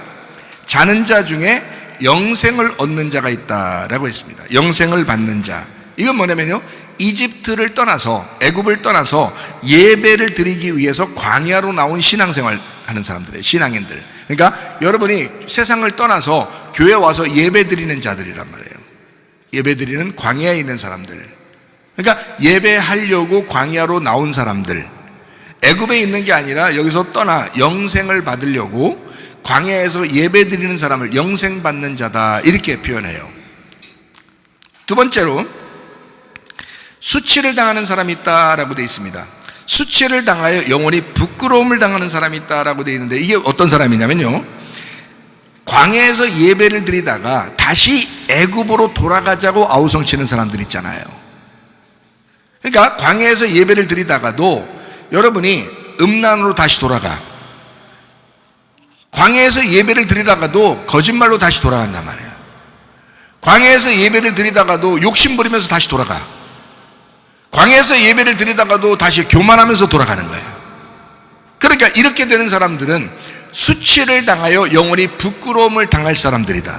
자는 자 중에 영생을 얻는 자가 있다라고 했습니다. 영생을 받는 자. 이건 뭐냐면요, 이집트를 떠나서, 애굽을 떠나서 예배를 드리기 위해서 광야로 나온 신앙생활 하는 사람들이에요. 신앙인들. 그러니까 여러분이 세상을 떠나서 교회 와서 예배 드리는 자들이란 말이에요. 예배 드리는 광야에 있는 사람들. 그러니까 예배하려고 광야로 나온 사람들, 애굽에 있는 게 아니라 여기서 떠나 영생을 받으려고 광야에서 예배 드리는 사람을 영생 받는 자다, 이렇게 표현해요. 두 번째로 수치를 당하는 사람이 있다라고 되어 있습니다. 수치를 당하여 영원히 부끄러움을 당하는 사람이 있다라고 되어 있는데, 이게 어떤 사람이냐면요, 광야에서 예배를 드리다가 다시 애굽으로 돌아가자고 아우성치는 사람들 있잖아요. 그러니까 광야에서 예배를 드리다가도 여러분이 음란으로 다시 돌아가, 광야에서 예배를 드리다가도 거짓말로 다시 돌아간단 말이에요. 광야에서 예배를 드리다가도 욕심 부리면서 다시 돌아가, 광야에서 예배를 드리다가도 다시 교만하면서 돌아가는 거예요. 그러니까 이렇게 되는 사람들은 수치를 당하여 영원히 부끄러움을 당할 사람들이다.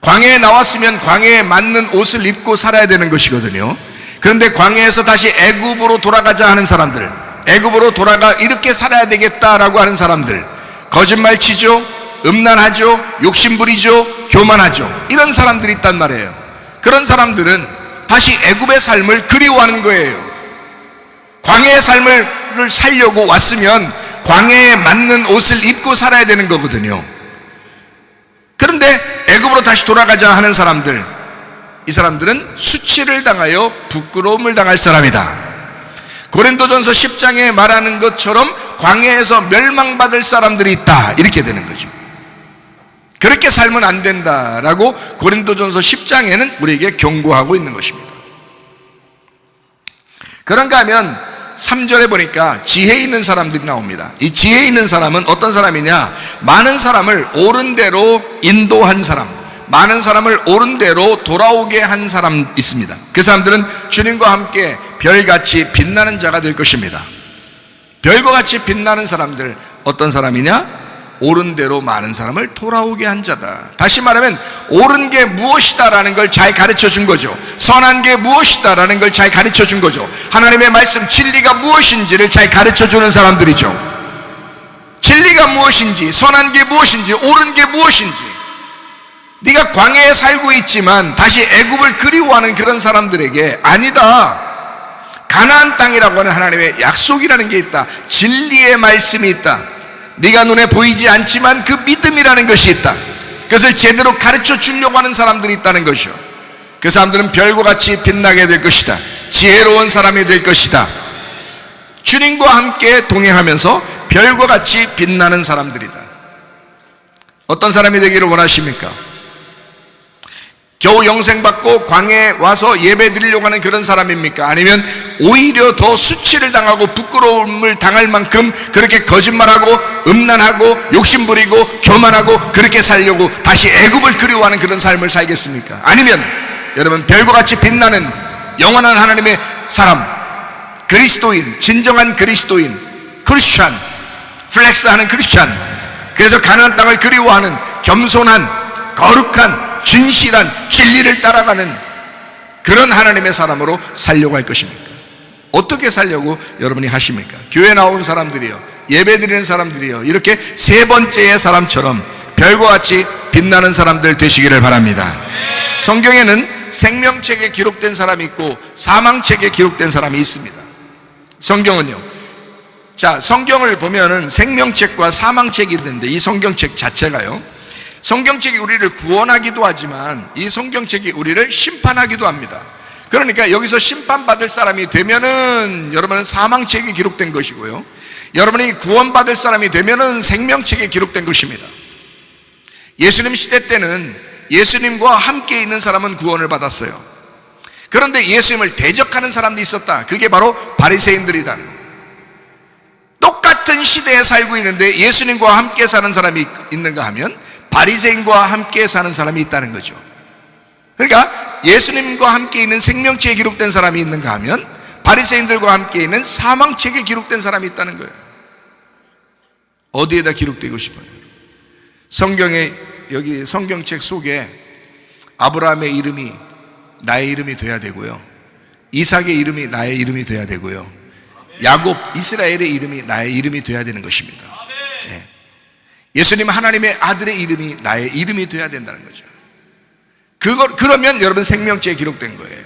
광야에 나왔으면 광야에 맞는 옷을 입고 살아야 되는 것이거든요. 그런데 광야에서 다시 애굽으로 돌아가자 하는 사람들, 애굽으로 돌아가 이렇게 살아야 되겠다라고 하는 사람들, 거짓말 치죠, 음란하죠, 욕심 부리죠, 교만하죠, 이런 사람들이 있단 말이에요. 그런 사람들은 다시 애굽의 삶을 그리워하는 거예요. 광야의 삶을 살려고 왔으면 광야에 맞는 옷을 입고 살아야 되는 거거든요. 그런데 애굽으로 다시 돌아가자 하는 사람들, 이 사람들은 수치를 당하여 부끄러움을 당할 사람이다. 고린도전서 10장에 말하는 것처럼 광야에서 멸망받을 사람들이 있다, 이렇게 되는 거죠. 그렇게 살면 안 된다라고 고린도전서 10장에는 우리에게 경고하고 있는 것입니다. 그런가 하면 3절에 보니까 지혜 있는 사람들이 나옵니다. 이 지혜 있는 사람은 어떤 사람이냐? 많은 사람을 옳은 대로 인도한 사람, 많은 사람을 옳은 대로 돌아오게 한 사람 있습니다. 그 사람들은 주님과 함께 별같이 빛나는 자가 될 것입니다. 별과 같이 빛나는 사람들, 어떤 사람이냐? 옳은 대로 많은 사람을 돌아오게 한 자다. 다시 말하면 옳은 게 무엇이다라는 걸 잘 가르쳐 준 거죠. 선한 게 무엇이다라는 걸 잘 가르쳐 준 거죠. 하나님의 말씀 진리가 무엇인지를 잘 가르쳐 주는 사람들이죠. 진리가 무엇인지, 선한 게 무엇인지, 옳은 게 무엇인지. 네가 광야에 살고 있지만 다시 애굽을 그리워하는 그런 사람들에게 아니다, 가나안 땅이라고 하는 하나님의 약속이라는 게 있다. 진리의 말씀이 있다. 네가 눈에 보이지 않지만 그 믿음이라는 것이 있다. 그것을 제대로 가르쳐 주려고 하는 사람들이 있다는 것이요. 그 사람들은 별과 같이 빛나게 될 것이다. 지혜로운 사람이 될 것이다. 주님과 함께 동행하면서 별과 같이 빛나는 사람들이다. 어떤 사람이 되기를 원하십니까? 겨우 영생받고 광야에 와서 예배 드리려고 하는 그런 사람입니까? 아니면 오히려 더 수치를 당하고 부끄러움을 당할 만큼 그렇게 거짓말하고 음란하고 욕심부리고 교만하고 그렇게 살려고 다시 애굽을 그리워하는 그런 삶을 살겠습니까? 아니면 여러분, 별과 같이 빛나는 영원한 하나님의 사람, 그리스도인, 진정한 그리스도인, 크리스찬, 플렉스하는 크리스찬, 그래서 가나안 땅을 그리워하는 겸손한, 거룩한, 진실한, 진리를 따라가는 그런 하나님의 사람으로 살려고 할 것입니까? 어떻게 살려고 여러분이 하십니까? 교회 나온 사람들이요, 예배 드리는 사람들이요, 이렇게 세 번째의 사람처럼 별과 같이 빛나는 사람들 되시기를 바랍니다. 성경에는 생명책에 기록된 사람이 있고 사망책에 기록된 사람이 있습니다. 성경은요, 자, 성경을 보면은 생명책과 사망책이 있는데 이 성경책 자체가요, 성경책이 우리를 구원하기도 하지만 이 성경책이 우리를 심판하기도 합니다. 그러니까 여기서 심판받을 사람이 되면은 여러분은 사망책에 기록된 것이고요, 여러분이 구원받을 사람이 되면은 생명책에 기록된 것입니다. 예수님 시대 때는 예수님과 함께 있는 사람은 구원을 받았어요. 그런데 예수님을 대적하는 사람도 있었다. 그게 바로 바리새인들이다. 똑같은 시대에 살고 있는데 예수님과 함께 사는 사람이 있는가 하면 바리새인과 함께 사는 사람이 있다는 거죠. 그러니까 예수님과 함께 있는 생명책에 기록된 사람이 있는가 하면 바리새인들과 함께 있는 사망책에 기록된 사람이 있다는 거예요. 어디에다 기록되고 싶어요? 성경에, 여기 성경책 속에 아브라함의 이름이 나의 이름이 돼야 되고요, 이삭의 이름이 나의 이름이 돼야 되고요, 야곱, 이스라엘의 이름이 나의 이름이 돼야 되는 것입니다. 네. 예수님 하나님의 아들의 이름이 나의 이름이 돼야 된다는 거죠. 그러면 여러분 생명책에 기록된 거예요.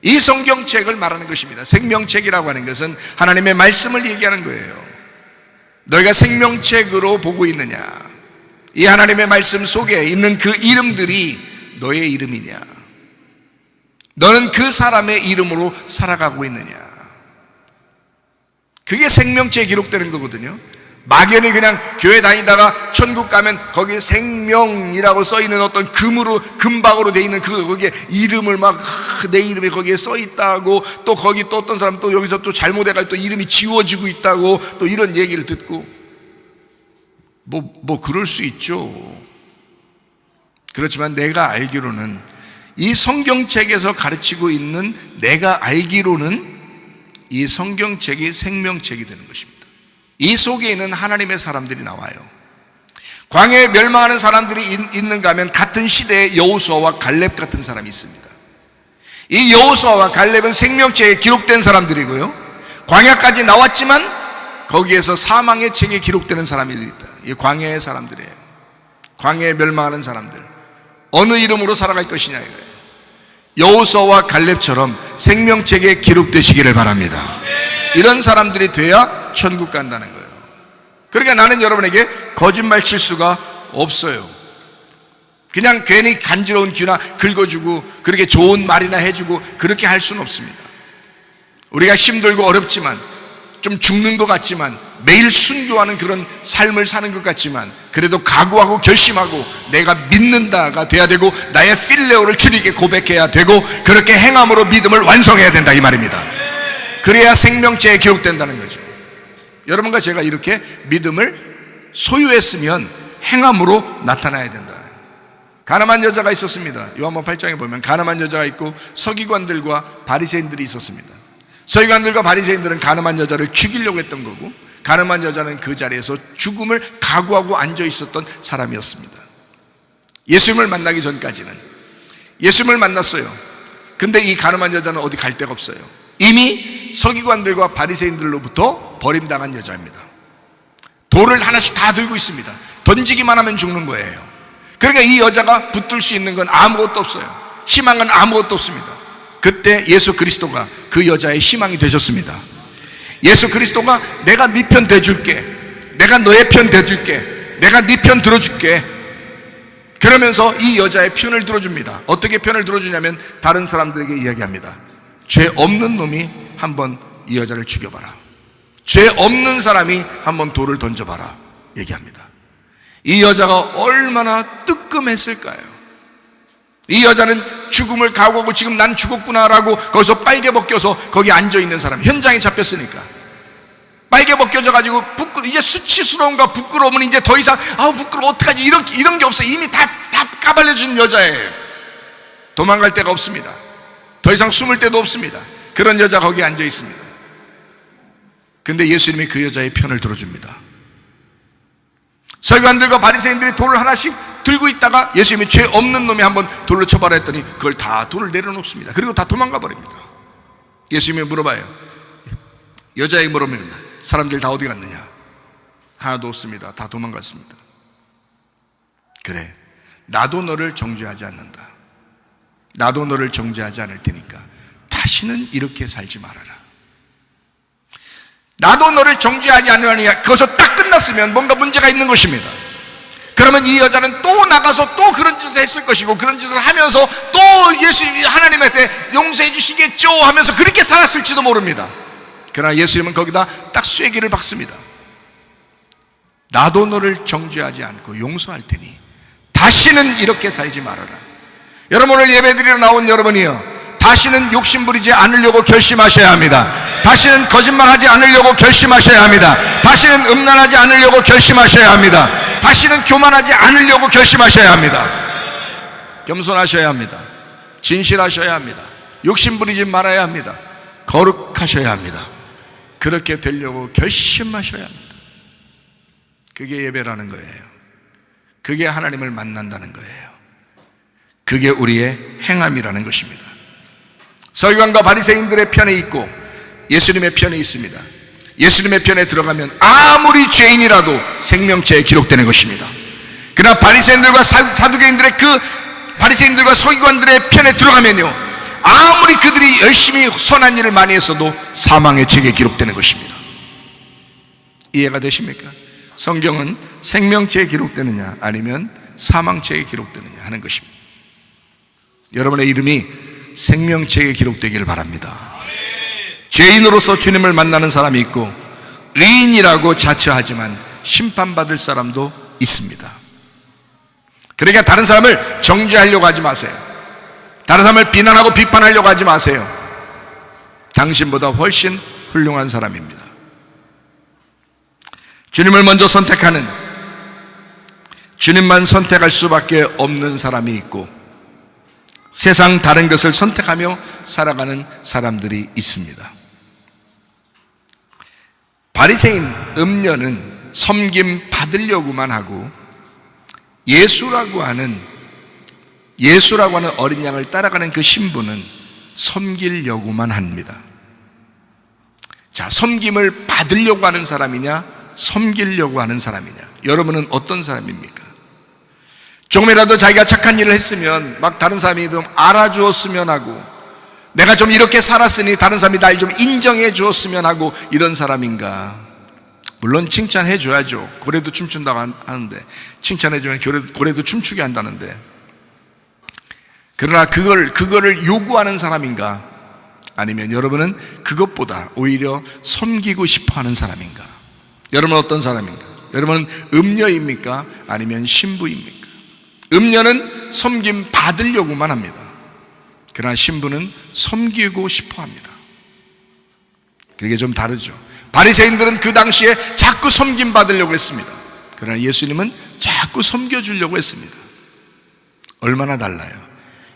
이 성경책을 말하는 것입니다. 생명책이라고 하는 것은 하나님의 말씀을 얘기하는 거예요. 너희가 생명책으로 보고 있느냐, 이 하나님의 말씀 속에 있는 그 이름들이 너의 이름이냐, 너는 그 사람의 이름으로 살아가고 있느냐, 그게 생명책에 기록되는 거거든요. 막연히 그냥 교회 다니다가 천국 가면 거기에 생명이라고 써있는 어떤 금박으로 돼 있는 거기에 이름을 막 내 이름이 거기에 써 있다고, 또 거기 또 어떤 사람 또 여기서 또 잘못해가지고 또 이름이 지워지고 있다고 또 이런 얘기를 듣고, 뭐 그럴 수 있죠. 그렇지만 내가 알기로는 이 성경책에서 가르치고 있는, 내가 알기로는 이 성경책이 생명책이 되는 것입니다. 이 속에 있는 하나님의 사람들이 나와요. 광야에 멸망하는 사람들이 있는가 하면 같은 시대에 여호수아와 갈렙 같은 사람이 있습니다. 이 여호수아와 갈렙은 생명책에 기록된 사람들이고요, 광야까지 나왔지만 거기에서 사망의 책에 기록되는 사람이 있다. 이 광야의 사람들이에요. 광야에 멸망하는 사람들, 어느 이름으로 살아갈 것이냐 이거예요. 여호수아와 갈렙처럼 생명책에 기록되시기를 바랍니다. 이런 사람들이 돼야 천국 간다는 거예요. 그러니까 나는 여러분에게 거짓말 칠 수가 없어요. 그냥 괜히 간지러운 귀나 긁어주고 그렇게 좋은 말이나 해주고 그렇게 할 수는 없습니다. 우리가 힘들고 어렵지만, 좀 죽는 것 같지만, 매일 순교하는 그런 삶을 사는 것 같지만, 그래도 각오하고 결심하고 내가 믿는다가 돼야 되고, 나의 필레오를 주님께 고백해야 되고, 그렇게 행함으로 믿음을 완성해야 된다 이 말입니다. 그래야 생명체에 기록된다는 거죠. 여러분과 제가 이렇게 믿음을 소유했으면 행함으로 나타나야 된다. 가늠한 여자가 있었습니다. 요한복음 8장에 보면 가늠한 여자가 있고 서기관들과 바리새인들이 있었습니다. 서기관들과 바리새인들은 가늠한 여자를 죽이려고 했던 거고, 가늠한 여자는 그 자리에서 죽음을 각오하고 앉아 있었던 사람이었습니다. 예수님을 만나기 전까지는. 예수님을 만났어요. 근데 이 가늠한 여자는 어디 갈 데가 없어요. 이미 서기관들과 바리새인들로부터 버림당한 여자입니다. 돌을 하나씩 다 들고 있습니다. 던지기만 하면 죽는 거예요. 그러니까 이 여자가 붙들 수 있는 건 아무것도 없어요. 희망 건 아무것도 없습니다. 그때 예수 그리스도가 그 여자의 희망이 되셨습니다. 예수 그리스도가 내가 네 편 돼줄게, 내가 너의 편 돼줄게, 내가 네 편 들어줄게, 그러면서 이 여자의 편을 들어줍니다. 어떻게 편을 들어주냐면 다른 사람들에게 이야기합니다. 죄 없는 놈이 한번 이 여자를 죽여봐라, 죄 없는 사람이 한번 돌을 던져봐라 얘기합니다. 이 여자가 얼마나 뜨끔했을까요? 이 여자는 죽음을 각오하고 지금 난 죽었구나라고 거기서 빨개 벗겨서 거기 앉아있는 사람, 현장에 잡혔으니까 빨개 벗겨져 가지고 이제 수치스러움과 부끄러움은 이제 더 이상 부끄러워 어떡하지, 이런 게 없어요. 이미 다 까발려진 여자예요. 도망갈 데가 없습니다. 더 이상 숨을 데도 없습니다. 그런 여자 거기에 앉아 있습니다. 근데 예수님이 그 여자의 편을 들어줍니다. 서기관들과 바리새인들이 돌을 하나씩 들고 있다가 예수님이 죄 없는 놈이 한번 돌로 쳐봐라 했더니 그걸 다 돌을 내려놓습니다. 그리고 다 도망가 버립니다. 예수님이 물어봐요. 여자에게 물어봅니다. 사람들 다 어디 갔느냐? 하나도 없습니다. 다 도망갔습니다. 그래, 나도 너를 정죄하지 않는다. 나도 너를 정죄하지 않을 테니까 다시는 이렇게 살지 말아라. 나도 너를 정죄하지 않으려니까 그것을 딱 끝났으면 뭔가 문제가 있는 것입니다. 그러면 이 여자는 또 나가서 또 그런 짓을 했을 것이고, 그런 짓을 하면서 또 예수님이 하나님한테 용서해 주시겠죠 하면서 그렇게 살았을지도 모릅니다. 그러나 예수님은 거기다 딱 쐐기를 박습니다. 나도 너를 정죄하지 않고 용서할 테니 다시는 이렇게 살지 말아라. 여러분, 오늘 예배드리러 나온 여러분이요, 다시는 욕심부리지 않으려고 결심하셔야 합니다. 다시는 거짓말하지 않으려고 결심하셔야 합니다. 다시는 음란하지 않으려고 결심하셔야 합니다. 다시는 교만하지 않으려고 결심하셔야 합니다. 겸손하셔야 합니다. 진실하셔야 합니다. 욕심부리지 말아야 합니다. 거룩하셔야 합니다. 그렇게 되려고 결심하셔야 합니다. 그게 예배라는 거예요. 그게 하나님을 만난다는 거예요. 그게 우리의 행함이라는 것입니다. 서기관과 바리새인들의 편에 있고 예수님의 편에 있습니다. 예수님의 편에 들어가면 아무리 죄인이라도 생명체에 기록되는 것입니다. 그러나 바리새인들과 사두개인들의 바리새인들과 서기관들의 편에 들어가면요, 아무리 그들이 열심히 선한 일을 많이 했어도 사망의 책에 기록되는 것입니다. 이해가 되십니까? 성경은 생명체에 기록되느냐 아니면 사망체에 기록되느냐 하는 것입니다. 여러분의 이름이 생명체에 기록되기를 바랍니다. 죄인으로서 주님을 만나는 사람이 있고 의인이라고 자처하지만 심판받을 사람도 있습니다. 그러니까 다른 사람을 정죄하려고 하지 마세요. 다른 사람을 비난하고 비판하려고 하지 마세요. 당신보다 훨씬 훌륭한 사람입니다. 주님을 먼저 선택하는, 주님만 선택할 수밖에 없는 사람이 있고 세상 다른 것을 선택하며 살아가는 사람들이 있습니다. 바리새인 음녀는 섬김 받으려고만 하고 예수라고 하는 어린 양을 따라가는 그 신부는 섬기려고만 합니다. 자, 섬김을 받으려고 하는 사람이냐, 섬기려고 하는 사람이냐, 여러분은 어떤 사람입니까? 조금이라도 자기가 착한 일을 했으면 막 다른 사람이 좀 알아주었으면 하고, 내가 좀 이렇게 살았으니 다른 사람이 날 좀 인정해 주었으면 하고, 이런 사람인가? 물론 칭찬해 줘야죠. 고래도 춤춘다고 하는데, 칭찬해 주면 고래도 춤추게 한다는데, 그러나 그거를 요구하는 사람인가? 아니면 여러분은 그것보다 오히려 섬기고 싶어 하는 사람인가? 여러분은 어떤 사람인가? 여러분은 음녀입니까? 아니면 신부입니까? 음녀는 섬김 받으려고만 합니다. 그러나 신부는 섬기고 싶어 합니다. 그게 좀 다르죠. 바리새인들은 그 당시에 자꾸 섬김받으려고 했습니다. 그러나 예수님은 자꾸 섬겨주려고 했습니다. 얼마나 달라요.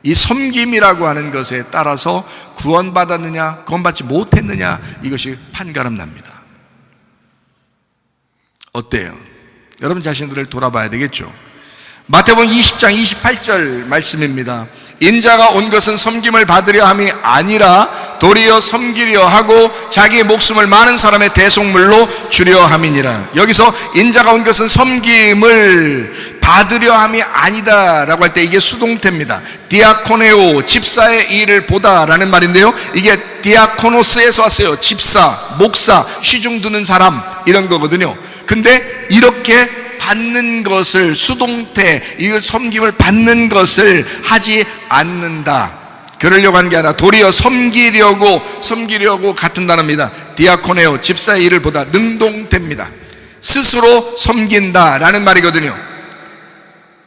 이 섬김이라고 하는 것에 따라서 구원받았느냐 구원받지 못했느냐 이것이 판가름 납니다. 어때요? 여러분 자신들을 돌아봐야 되겠죠. 마태복음 20장 28절 말씀입니다. 인자가 온 것은 섬김을 받으려 함이 아니라 도리어 섬기려 하고 자기의 목숨을 많은 사람의 대속물로 주려 함이니라. 여기서 인자가 온 것은 섬김을 받으려 함이 아니다 라고 할 때 이게 수동태입니다. 디아코네오, 집사의 일을 보다라는 말인데요, 이게 디아코노스에서 왔어요. 집사, 목사, 시중 드는 사람 이런 거거든요. 근데 이렇게 받는 것을, 수동태, 이 섬김을 받는 것을 하지 않는다. 그러려고 하는 게 아니라 도리어 섬기려고 같은 단어입니다. 디아코네오, 집사의 일을 보다, 능동태입니다. 스스로 섬긴다라는 말이거든요.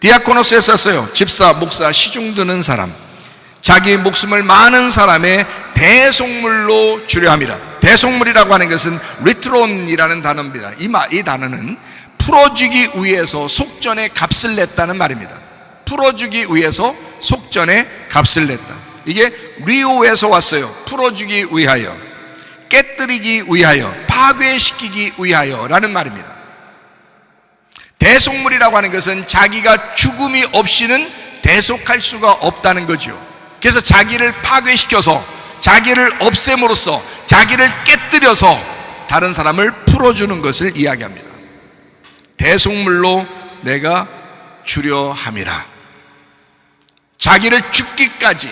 디아코노스에서 썼어요. 집사, 목사, 시중 드는 사람, 자기 목숨을 많은 사람의 대속물로 주려 함이라. 대속물이라고 하는 것은 리트론이라는 단어입니다. 이 단어는 풀어주기 위해서 속전의 값을 냈다는 말입니다. 풀어주기 위해서 속전의 값을 냈다. 이게 리오에서 왔어요. 풀어주기 위하여, 깨뜨리기 위하여, 파괴시키기 위하여라는 말입니다. 대속물이라고 하는 것은 자기가 죽음이 없이는 대속할 수가 없다는 거죠. 그래서 자기를 파괴시켜서, 자기를 없앰으로써, 자기를 깨뜨려서 다른 사람을 풀어주는 것을 이야기합니다. 대속물로 내가 주려 함이라. 자기를 죽기까지,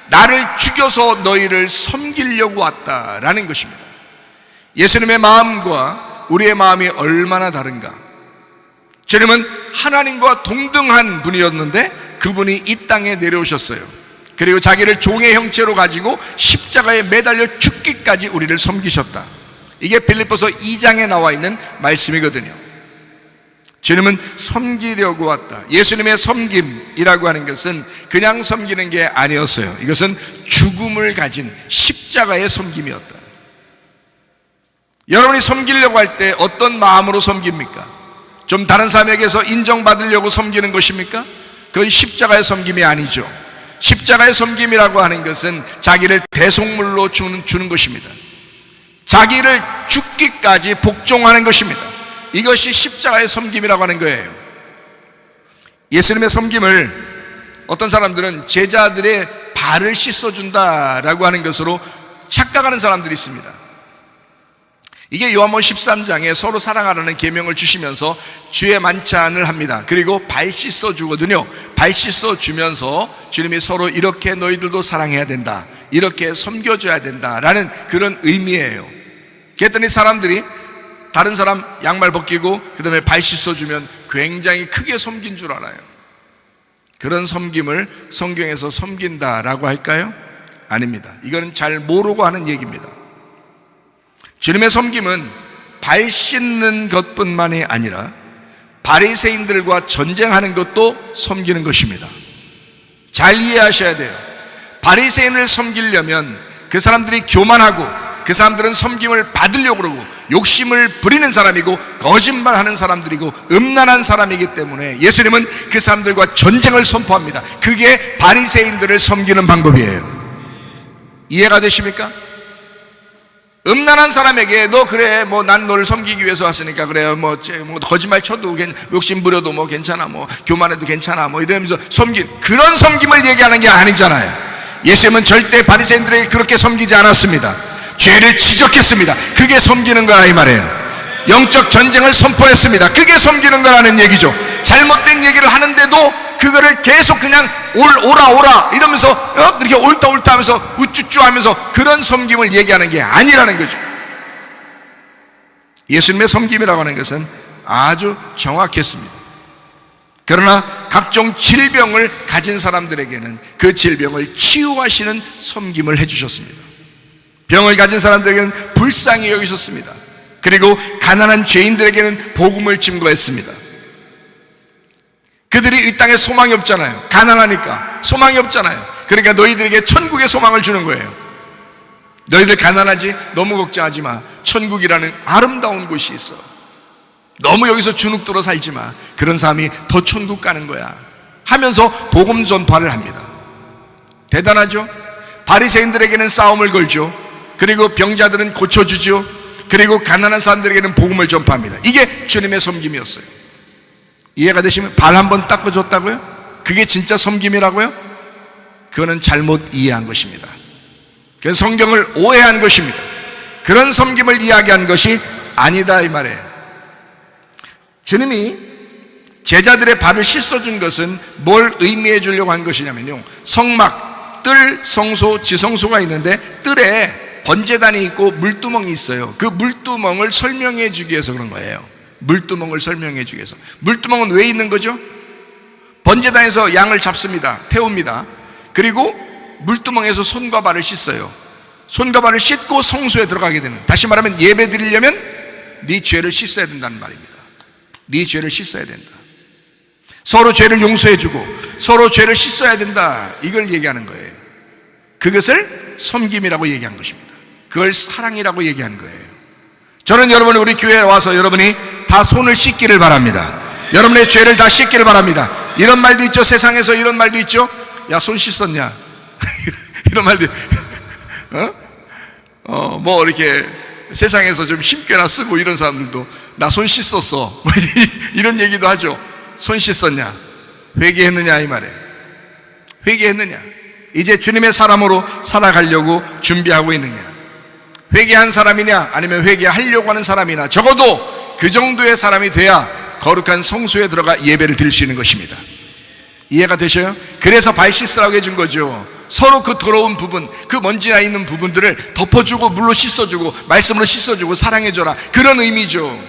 나를 죽여서 너희를 섬기려고 왔다라는 것입니다. 예수님의 마음과 우리의 마음이 얼마나 다른가. 주님은 하나님과 동등한 분이었는데 그분이 이 땅에 내려오셨어요. 그리고 자기를 종의 형체로 가지고 십자가에 매달려 죽기까지 우리를 섬기셨다. 이게 빌립보서 2장에 나와 있는 말씀이거든요. 주님은 섬기려고 왔다. 예수님의 섬김이라고 하는 것은 그냥 섬기는 게 아니었어요. 이것은 죽음을 가진 십자가의 섬김이었다. 여러분이 섬기려고 할 때 어떤 마음으로 섬깁니까? 좀 다른 사람에게서 인정받으려고 섬기는 것입니까? 그건 십자가의 섬김이 아니죠. 십자가의 섬김이라고 하는 것은 자기를 대속물로 주는 것입니다. 자기를 죽기까지 복종하는 것입니다. 이것이 십자가의 섬김이라고 하는 거예요. 예수님의 섬김을 어떤 사람들은 제자들의 발을 씻어준다라고 하는 것으로 착각하는 사람들이 있습니다. 이게 요한복음 13장에 서로 사랑하라는 계명을 주시면서 주의 만찬을 합니다. 그리고 발 씻어주거든요. 발 씻어주면서 주님이 서로 이렇게 너희들도 사랑해야 된다, 이렇게 섬겨줘야 된다라는 그런 의미예요. 그랬더니 사람들이 다른 사람 양말 벗기고 그 다음에 발 씻어주면 굉장히 크게 섬긴 줄 알아요. 그런 섬김을 성경에서 섬긴다라고 할까요? 아닙니다. 이거는 잘 모르고 하는 얘기입니다. 주님의 섬김은 발 씻는 것뿐만이 아니라 바리새인들과 전쟁하는 것도 섬기는 것입니다. 잘 이해하셔야 돼요. 바리새인을 섬기려면 그 사람들이 교만하고, 그 사람들은 섬김을 받으려고 그러고 욕심을 부리는 사람이고 거짓말하는 사람들이고 음란한 사람이기 때문에 예수님은 그 사람들과 전쟁을 선포합니다. 그게 바리새인들을 섬기는 방법이에요. 이해가 되십니까? 음란한 사람에게 너 그래 뭐 난 너를 섬기기 위해서 왔으니까 그래 뭐 거짓말 쳐도 욕심 부려도 뭐 괜찮아, 뭐 교만해도 괜찮아, 뭐 이러면서 그런 섬김을 얘기하는 게 아니잖아요. 예수님은 절대 바리새인들에게 그렇게 섬기지 않았습니다. 죄를 지적했습니다. 그게 섬기는 거라 이 말이에요. 영적 전쟁을 선포했습니다. 그게 섬기는 거라는 얘기죠. 잘못된 얘기를 하는데도 그거를 계속 그냥 오라 이러면서 이렇게 옳다 하면서 우쭈쭈 하면서 그런 섬김을 얘기하는 게 아니라는 거죠. 예수님의 섬김이라고 하는 것은 아주 정확했습니다. 그러나 각종 질병을 가진 사람들에게는 그 질병을 치유하시는 섬김을 해주셨습니다. 병을 가진 사람들에게는 불쌍히 여기셨습니다. 그리고 가난한 죄인들에게는 복음을 증거했습니다. 그들이 이 땅에 소망이 없잖아요. 가난하니까 소망이 없잖아요. 그러니까 너희들에게 천국의 소망을 주는 거예요. 너희들 가난하지? 너무 걱정하지 마. 천국이라는 아름다운 곳이 있어. 너무 여기서 주눅들어 살지 마. 그런 사람이 더 천국 가는 거야 하면서 복음 전파를 합니다. 대단하죠? 바리새인들에게는 싸움을 걸죠. 그리고 병자들은 고쳐주죠. 그리고 가난한 사람들에게는 복음을 전파합니다. 이게 주님의 섬김이었어요. 이해가 되시면? 발 한번 닦아줬다고요? 그게 진짜 섬김이라고요? 그거는 잘못 이해한 것입니다. 그건 성경을 오해한 것입니다. 그런 섬김을 이야기한 것이 아니다 이 말이에요. 주님이 제자들의 발을 씻어준 것은 뭘 의미해 주려고 한 것이냐면요, 성막, 뜰, 성소, 지성소가 있는데 뜰에 번제단이 있고 물두멍이 있어요. 그 물두멍을 설명해 주기 위해서 그런 거예요. 물두멍을 설명해 주기 위해서. 물두멍은 왜 있는 거죠? 번제단에서 양을 잡습니다. 태웁니다. 그리고 물두멍에서 손과 발을 씻어요. 손과 발을 씻고 성소에 들어가게 되는, 다시 말하면 예배 드리려면 네 죄를 씻어야 된다는 말입니다. 네 죄를 씻어야 된다. 서로 죄를 용서해 주고 서로 죄를 씻어야 된다, 이걸 얘기하는 거예요. 그것을 섬김이라고 얘기한 것입니다. 그걸 사랑이라고 얘기한 거예요. 저는 여러분, 우리 교회에 와서 여러분이 다 손을 씻기를 바랍니다. 여러분의 죄를 다 씻기를 바랍니다. 이런 말도 있죠. 세상에서 이런 말도 있죠. 야, 손 씻었냐? 이런 말도, 뭐 이렇게 세상에서 좀 힘께나 쓰고 이런 사람들도 나 손 씻었어 이런 얘기도 하죠. 손 씻었냐? 회개했느냐 이 말이에요. 회개했느냐? 이제 주님의 사람으로 살아가려고 준비하고 있느냐? 회개한 사람이냐 아니면 회개하려고 하는 사람이나, 적어도 그 정도의 사람이 돼야 거룩한 성소에 들어가 예배를 드릴 수 있는 것입니다. 이해가 되셔요? 그래서 발 씻으라고 해준 거죠. 서로 그 더러운 부분, 그 먼지나 있는 부분들을 덮어주고 물로 씻어주고 말씀으로 씻어주고 사랑해줘라, 그런 의미죠.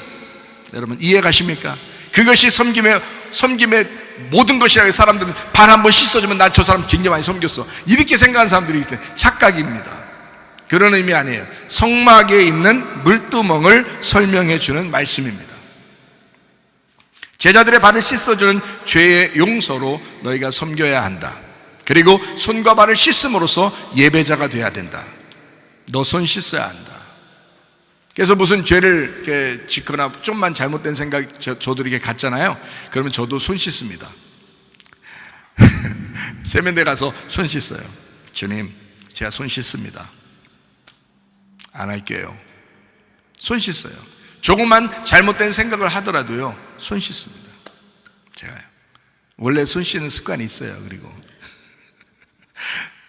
여러분 이해 가십니까? 그것이 섬김의 모든 것이라고 해서 사람들은 발 한번 씻어주면 나 저 사람 굉장히 많이 섬겼어, 이렇게 생각하는 사람들이 있을 때 착각입니다. 그런 의미 아니에요. 성막에 있는 물두멍을 설명해 주는 말씀입니다. 제자들의 발을 씻어주는 죄의 용서로 너희가 섬겨야 한다. 그리고 손과 발을 씻음으로써 예배자가 돼야 된다. 너 손 씻어야 한다. 그래서 무슨 죄를 이렇게 짓거나 좀만 잘못된 생각 저도 이렇게 갖잖아요. 그러면 저도 손 씻습니다. 세면대 가서 손 씻어요. 주님, 제가 손 씻습니다. 안 할게요. 손 씻어요. 조금만 잘못된 생각을 하더라도요, 손 씻습니다. 제가요. 원래 손 씻는 습관이 있어요. 그리고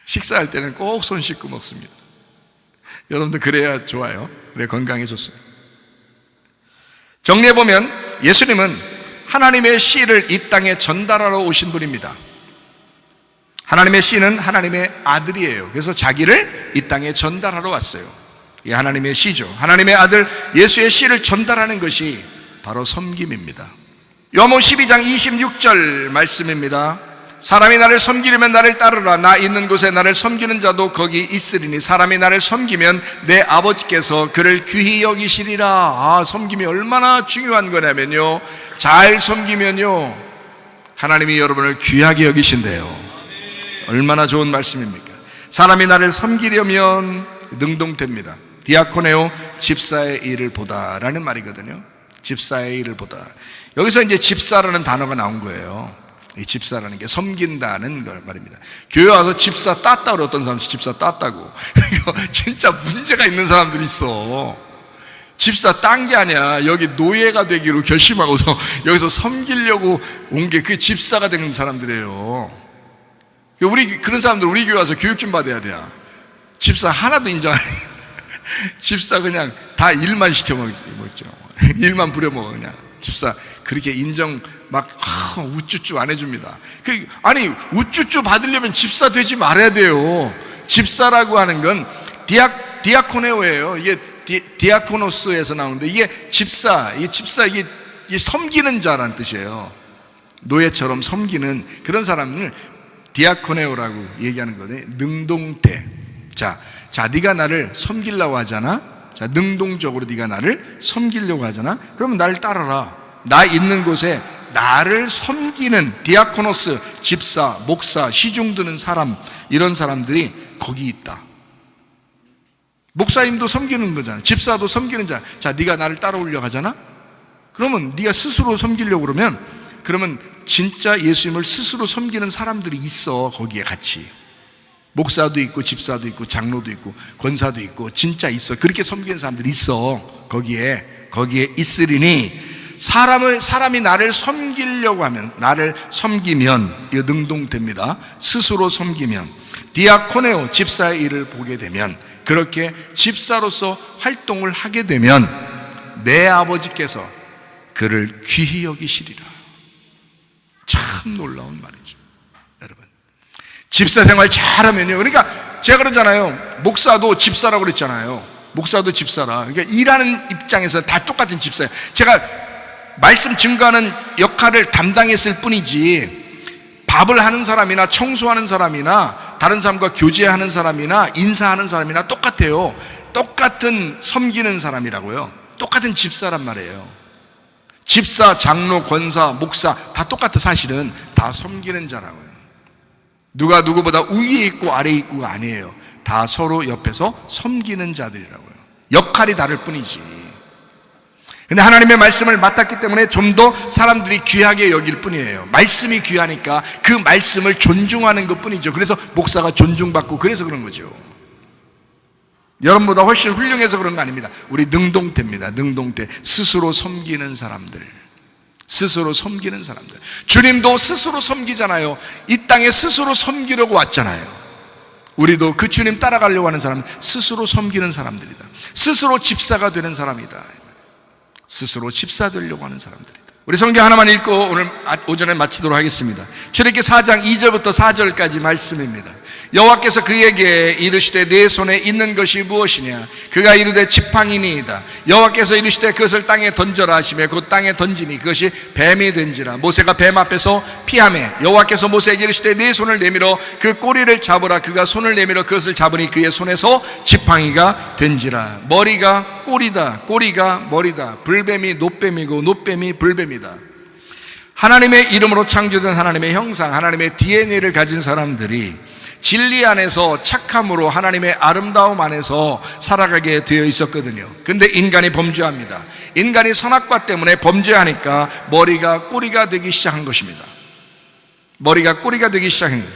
식사할 때는 꼭 손 씻고 먹습니다. 여러분도 그래야 좋아요. 그래 건강해졌어요. 정리해보면 예수님은 하나님의 씨를 이 땅에 전달하러 오신 분입니다. 하나님의 씨는 하나님의 아들이에요. 그래서 자기를 이 땅에 전달하러 왔어요. 이게 하나님의 씨죠. 하나님의 아들 예수의 씨를 전달하는 것이 바로 섬김입니다. 요한복음 12장 26절 말씀입니다. 사람이 나를 섬기려면 나를 따르라. 나 있는 곳에 나를 섬기는 자도 거기 있으리니 사람이 나를 섬기면 내 아버지께서 그를 귀히 여기시리라. 섬김이 얼마나 중요한 거냐면요, 잘 섬기면요 하나님이 여러분을 귀하게 여기신대요. 얼마나 좋은 말씀입니까? 사람이 나를 섬기려면 능동됩니다. 디아코네오, 집사의 일을 보다라는 말이거든요. 집사의 일을 보다. 여기서 이제 집사라는 단어가 나온 거예요. 이 집사라는 게 섬긴다는 걸 말입니다. 교회 와서 집사 땄다고 어떤 사람이 집사 땄다고 이거 진짜 문제가 있는 사람들이 있어. 집사 딴 게 아니야. 여기 노예가 되기로 결심하고서 여기서 섬기려고 온 게 그게 집사가 된 사람들이에요. 우리 그런 사람들 우리 교회 와서 교육 좀 받아야 돼요. 집사 하나도 인정 안 해요. 집사 그냥 다 일만 시켜 먹죠. 일만 부려먹어. 그냥 집사 그렇게 인정 막 우쭈쭈 안 해줍니다. 아니 우쭈쭈 받으려면 집사 되지 말아야 돼요. 집사라고 하는 건 디아코네오예요. 이게 디아코노스에서 나오는데 이게 집사, 이게 섬기는 자라는 뜻이에요. 노예처럼 섬기는 그런 사람을 디아코네오라고 얘기하는 거네. 능동태. 자, 네가 나를 섬기려고 하잖아. 자, 능동적으로 네가 나를 섬기려고 하잖아. 그러면 나를 따라라. 나 있는 곳에 나를 섬기는 디아코노스, 집사, 목사, 시중 드는 사람, 이런 사람들이 거기 있다. 목사님도 섬기는 거잖아. 집사도 섬기는 자. 자, 네가 나를 따라오려고 하잖아? 그러면 네가 스스로 섬기려고 그러면 진짜 예수님을 스스로 섬기는 사람들이 있어. 거기에 같이 목사도 있고 집사도 있고 장로도 있고 권사도 있고 진짜 있어. 그렇게 섬기는 사람들이 있어. 거기에 있으리니 사람이 나를 섬기려고 하면, 나를 섬기면, 이거 능동됩니다. 스스로 섬기면, 디아코네오, 집사의 일을 보게 되면, 그렇게 집사로서 활동을 하게 되면 내 아버지께서 그를 귀히 여기시리라. 참 놀라운 말이죠. 여러분, 집사 생활 잘하면요, 그러니까 제가 그러잖아요. 목사도 집사라고 그랬잖아요. 목사도 집사라. 그러니까 일하는 입장에서 다 똑같은 집사예요. 제가 말씀 증거하는 역할을 담당했을 뿐이지, 밥을 하는 사람이나 청소하는 사람이나 다른 사람과 교제하는 사람이나 인사하는 사람이나 똑같아요. 똑같은 섬기는 사람이라고요. 똑같은 집사란 말이에요. 집사, 장로, 권사, 목사 다 똑같아. 사실은 다 섬기는 자라고요. 누가 누구보다 위에 있고 아래에 있고가 아니에요. 다 서로 옆에서 섬기는 자들이라고요. 역할이 다를 뿐이지. 근데 하나님의 말씀을 맡았기 때문에 좀 더 사람들이 귀하게 여길 뿐이에요. 말씀이 귀하니까 그 말씀을 존중하는 것 뿐이죠. 그래서 목사가 존중받고 그래서 그런 거죠. 여러분보다 훨씬 훌륭해서 그런 거 아닙니다. 우리 능동태입니다. 능동태. 스스로 섬기는 사람들. 스스로 섬기는 사람들. 주님도 스스로 섬기잖아요. 이 땅에 스스로 섬기려고 왔잖아요. 우리도 그 주님 따라가려고 하는 사람은 스스로 섬기는 사람들이다. 스스로 집사가 되는 사람이다. 스스로 집사 되려고 하는 사람들이다. 우리 성경 하나만 읽고 오늘 오전에 마치도록 하겠습니다. 출애굽기 4장 2절부터 4절까지 말씀입니다. 여호와께서 그에게 이르시되 내 손에 있는 것이 무엇이냐? 그가 이르되 지팡이니이다. 여호와께서 이르시되 그것을 땅에 던져라 하시며 그 땅에 던지니 그것이 뱀이 된지라. 모세가 뱀 앞에서 피하매 여호와께서 모세에게 이르시되 네 손을 내밀어 그 꼬리를 잡으라. 그가 손을 내밀어 그것을 잡으니 그의 손에서 지팡이가 된지라. 머리가 꼬리다, 꼬리가 머리다. 불뱀이 놋뱀이고 놋뱀이 불뱀이다. 하나님의 이름으로 창조된 하나님의 형상, 하나님의 DNA를 가진 사람들이 진리 안에서 착함으로 하나님의 아름다움 안에서 살아가게 되어 있었거든요. 근데 인간이 범죄합니다. 인간이 선악과 때문에 범죄하니까 머리가 꼬리가 되기 시작한 것입니다. 머리가 꼬리가 되기 시작한 거예요.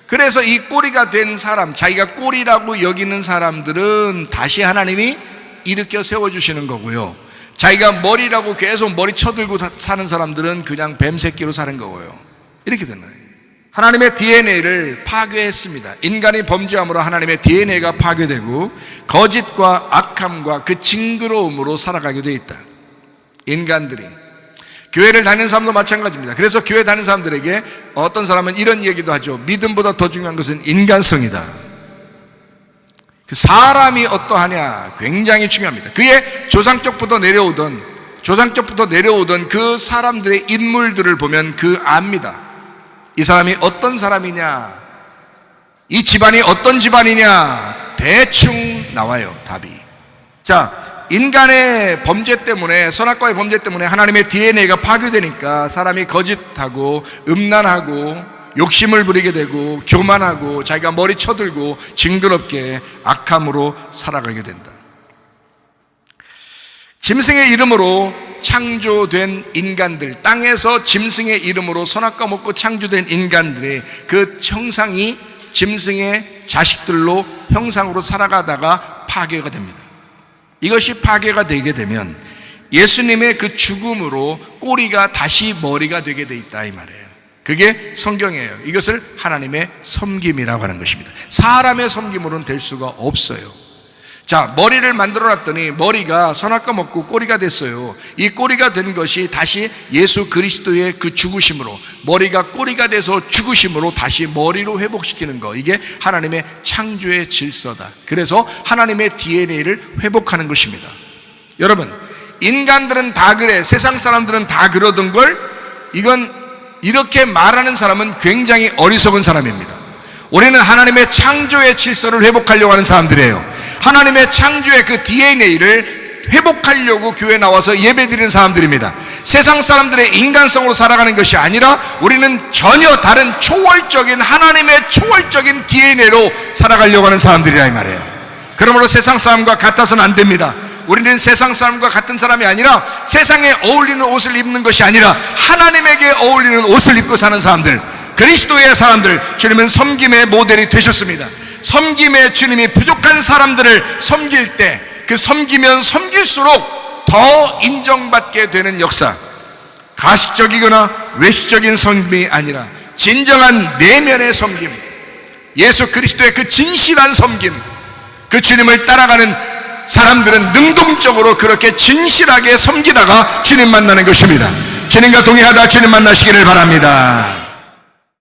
그래서 이 꼬리가 된 사람, 자기가 꼬리라고 여기는 사람들은 다시 하나님이 일으켜 세워주시는 거고요. 자기가 머리라고 계속 머리 쳐들고 사는 사람들은 그냥 뱀새끼로 사는 거고요. 이렇게 되는 거예요. 하나님의 DNA를 파괴했습니다. 인간이 범죄함으로 하나님의 DNA가 파괴되고 거짓과 악함과 그 징그러움으로 살아가게 되어 있다. 인간들이 교회를 다니는 사람도 마찬가지입니다. 그래서 교회 다니는 사람들에게 어떤 사람은 이런 얘기도 하죠. 믿음보다 더 중요한 것은 인간성이다. 그 사람이 어떠하냐 굉장히 중요합니다. 그의 조상 쪽부터 내려오던 그 사람들의 인물들을 보면 그 압니다. 이 사람이 어떤 사람이냐, 이 집안이 어떤 집안이냐 대충 나와요. 답이. 자, 인간의 범죄 때문에, 선악과의 범죄 때문에 하나님의 DNA가 파괴되니까 사람이 거짓하고 음란하고 욕심을 부리게 되고 교만하고 자기가 머리 쳐들고 징그럽게 악함으로 살아가게 된다. 짐승의 이름으로 창조된 인간들, 땅에서 짐승의 이름으로 선악과 먹고 창조된 인간들의 그 형상이 짐승의 자식들로 형상으로 살아가다가 파괴가 됩니다. 이것이 파괴가 되게 되면 예수님의 그 죽음으로 꼬리가 다시 머리가 되게 돼 있다 이 말이에요. 그게 성경이에요. 이것을 하나님의 섬김이라고 하는 것입니다. 사람의 섬김으로는 될 수가 없어요. 자, 머리를 만들어 놨더니 머리가 선악과 먹고 꼬리가 됐어요. 이 꼬리가 된 것이 다시 예수 그리스도의 그 죽으심으로, 머리가 꼬리가 돼서 죽으심으로 다시 머리로 회복시키는 거, 이게 하나님의 창조의 질서다. 그래서 하나님의 DNA를 회복하는 것입니다. 여러분, 인간들은 다 그래, 세상 사람들은 다 그러던 걸, 이건 이렇게 말하는 사람은 굉장히 어리석은 사람입니다. 우리는 하나님의 창조의 질서를 회복하려고 하는 사람들이에요. 하나님의 창조의 그 DNA를 회복하려고 교회에 나와서 예배드리는 사람들입니다. 세상 사람들의 인간성으로 살아가는 것이 아니라 우리는 전혀 다른 초월적인, 하나님의 초월적인 DNA로 살아가려고 하는 사람들이라 이 말이에요. 그러므로 세상 사람과 같아서는 안 됩니다. 우리는 세상 사람과 같은 사람이 아니라 세상에 어울리는 옷을 입는 것이 아니라 하나님에게 어울리는 옷을 입고 사는 사람들, 그리스도의 사람들, 주님은 섬김의 모델이 되셨습니다. 섬김의 주님이 부족한 사람들을 섬길 때 그 섬기면 섬길수록 더 인정받게 되는 역사, 가식적이거나 외식적인 섬김이 아니라 진정한 내면의 섬김, 예수 그리스도의 그 진실한 섬김, 그 주님을 따라가는 사람들은 능동적으로 그렇게 진실하게 섬기다가 주님 만나는 것입니다. 주님과 동행하다 주님 만나시기를 바랍니다.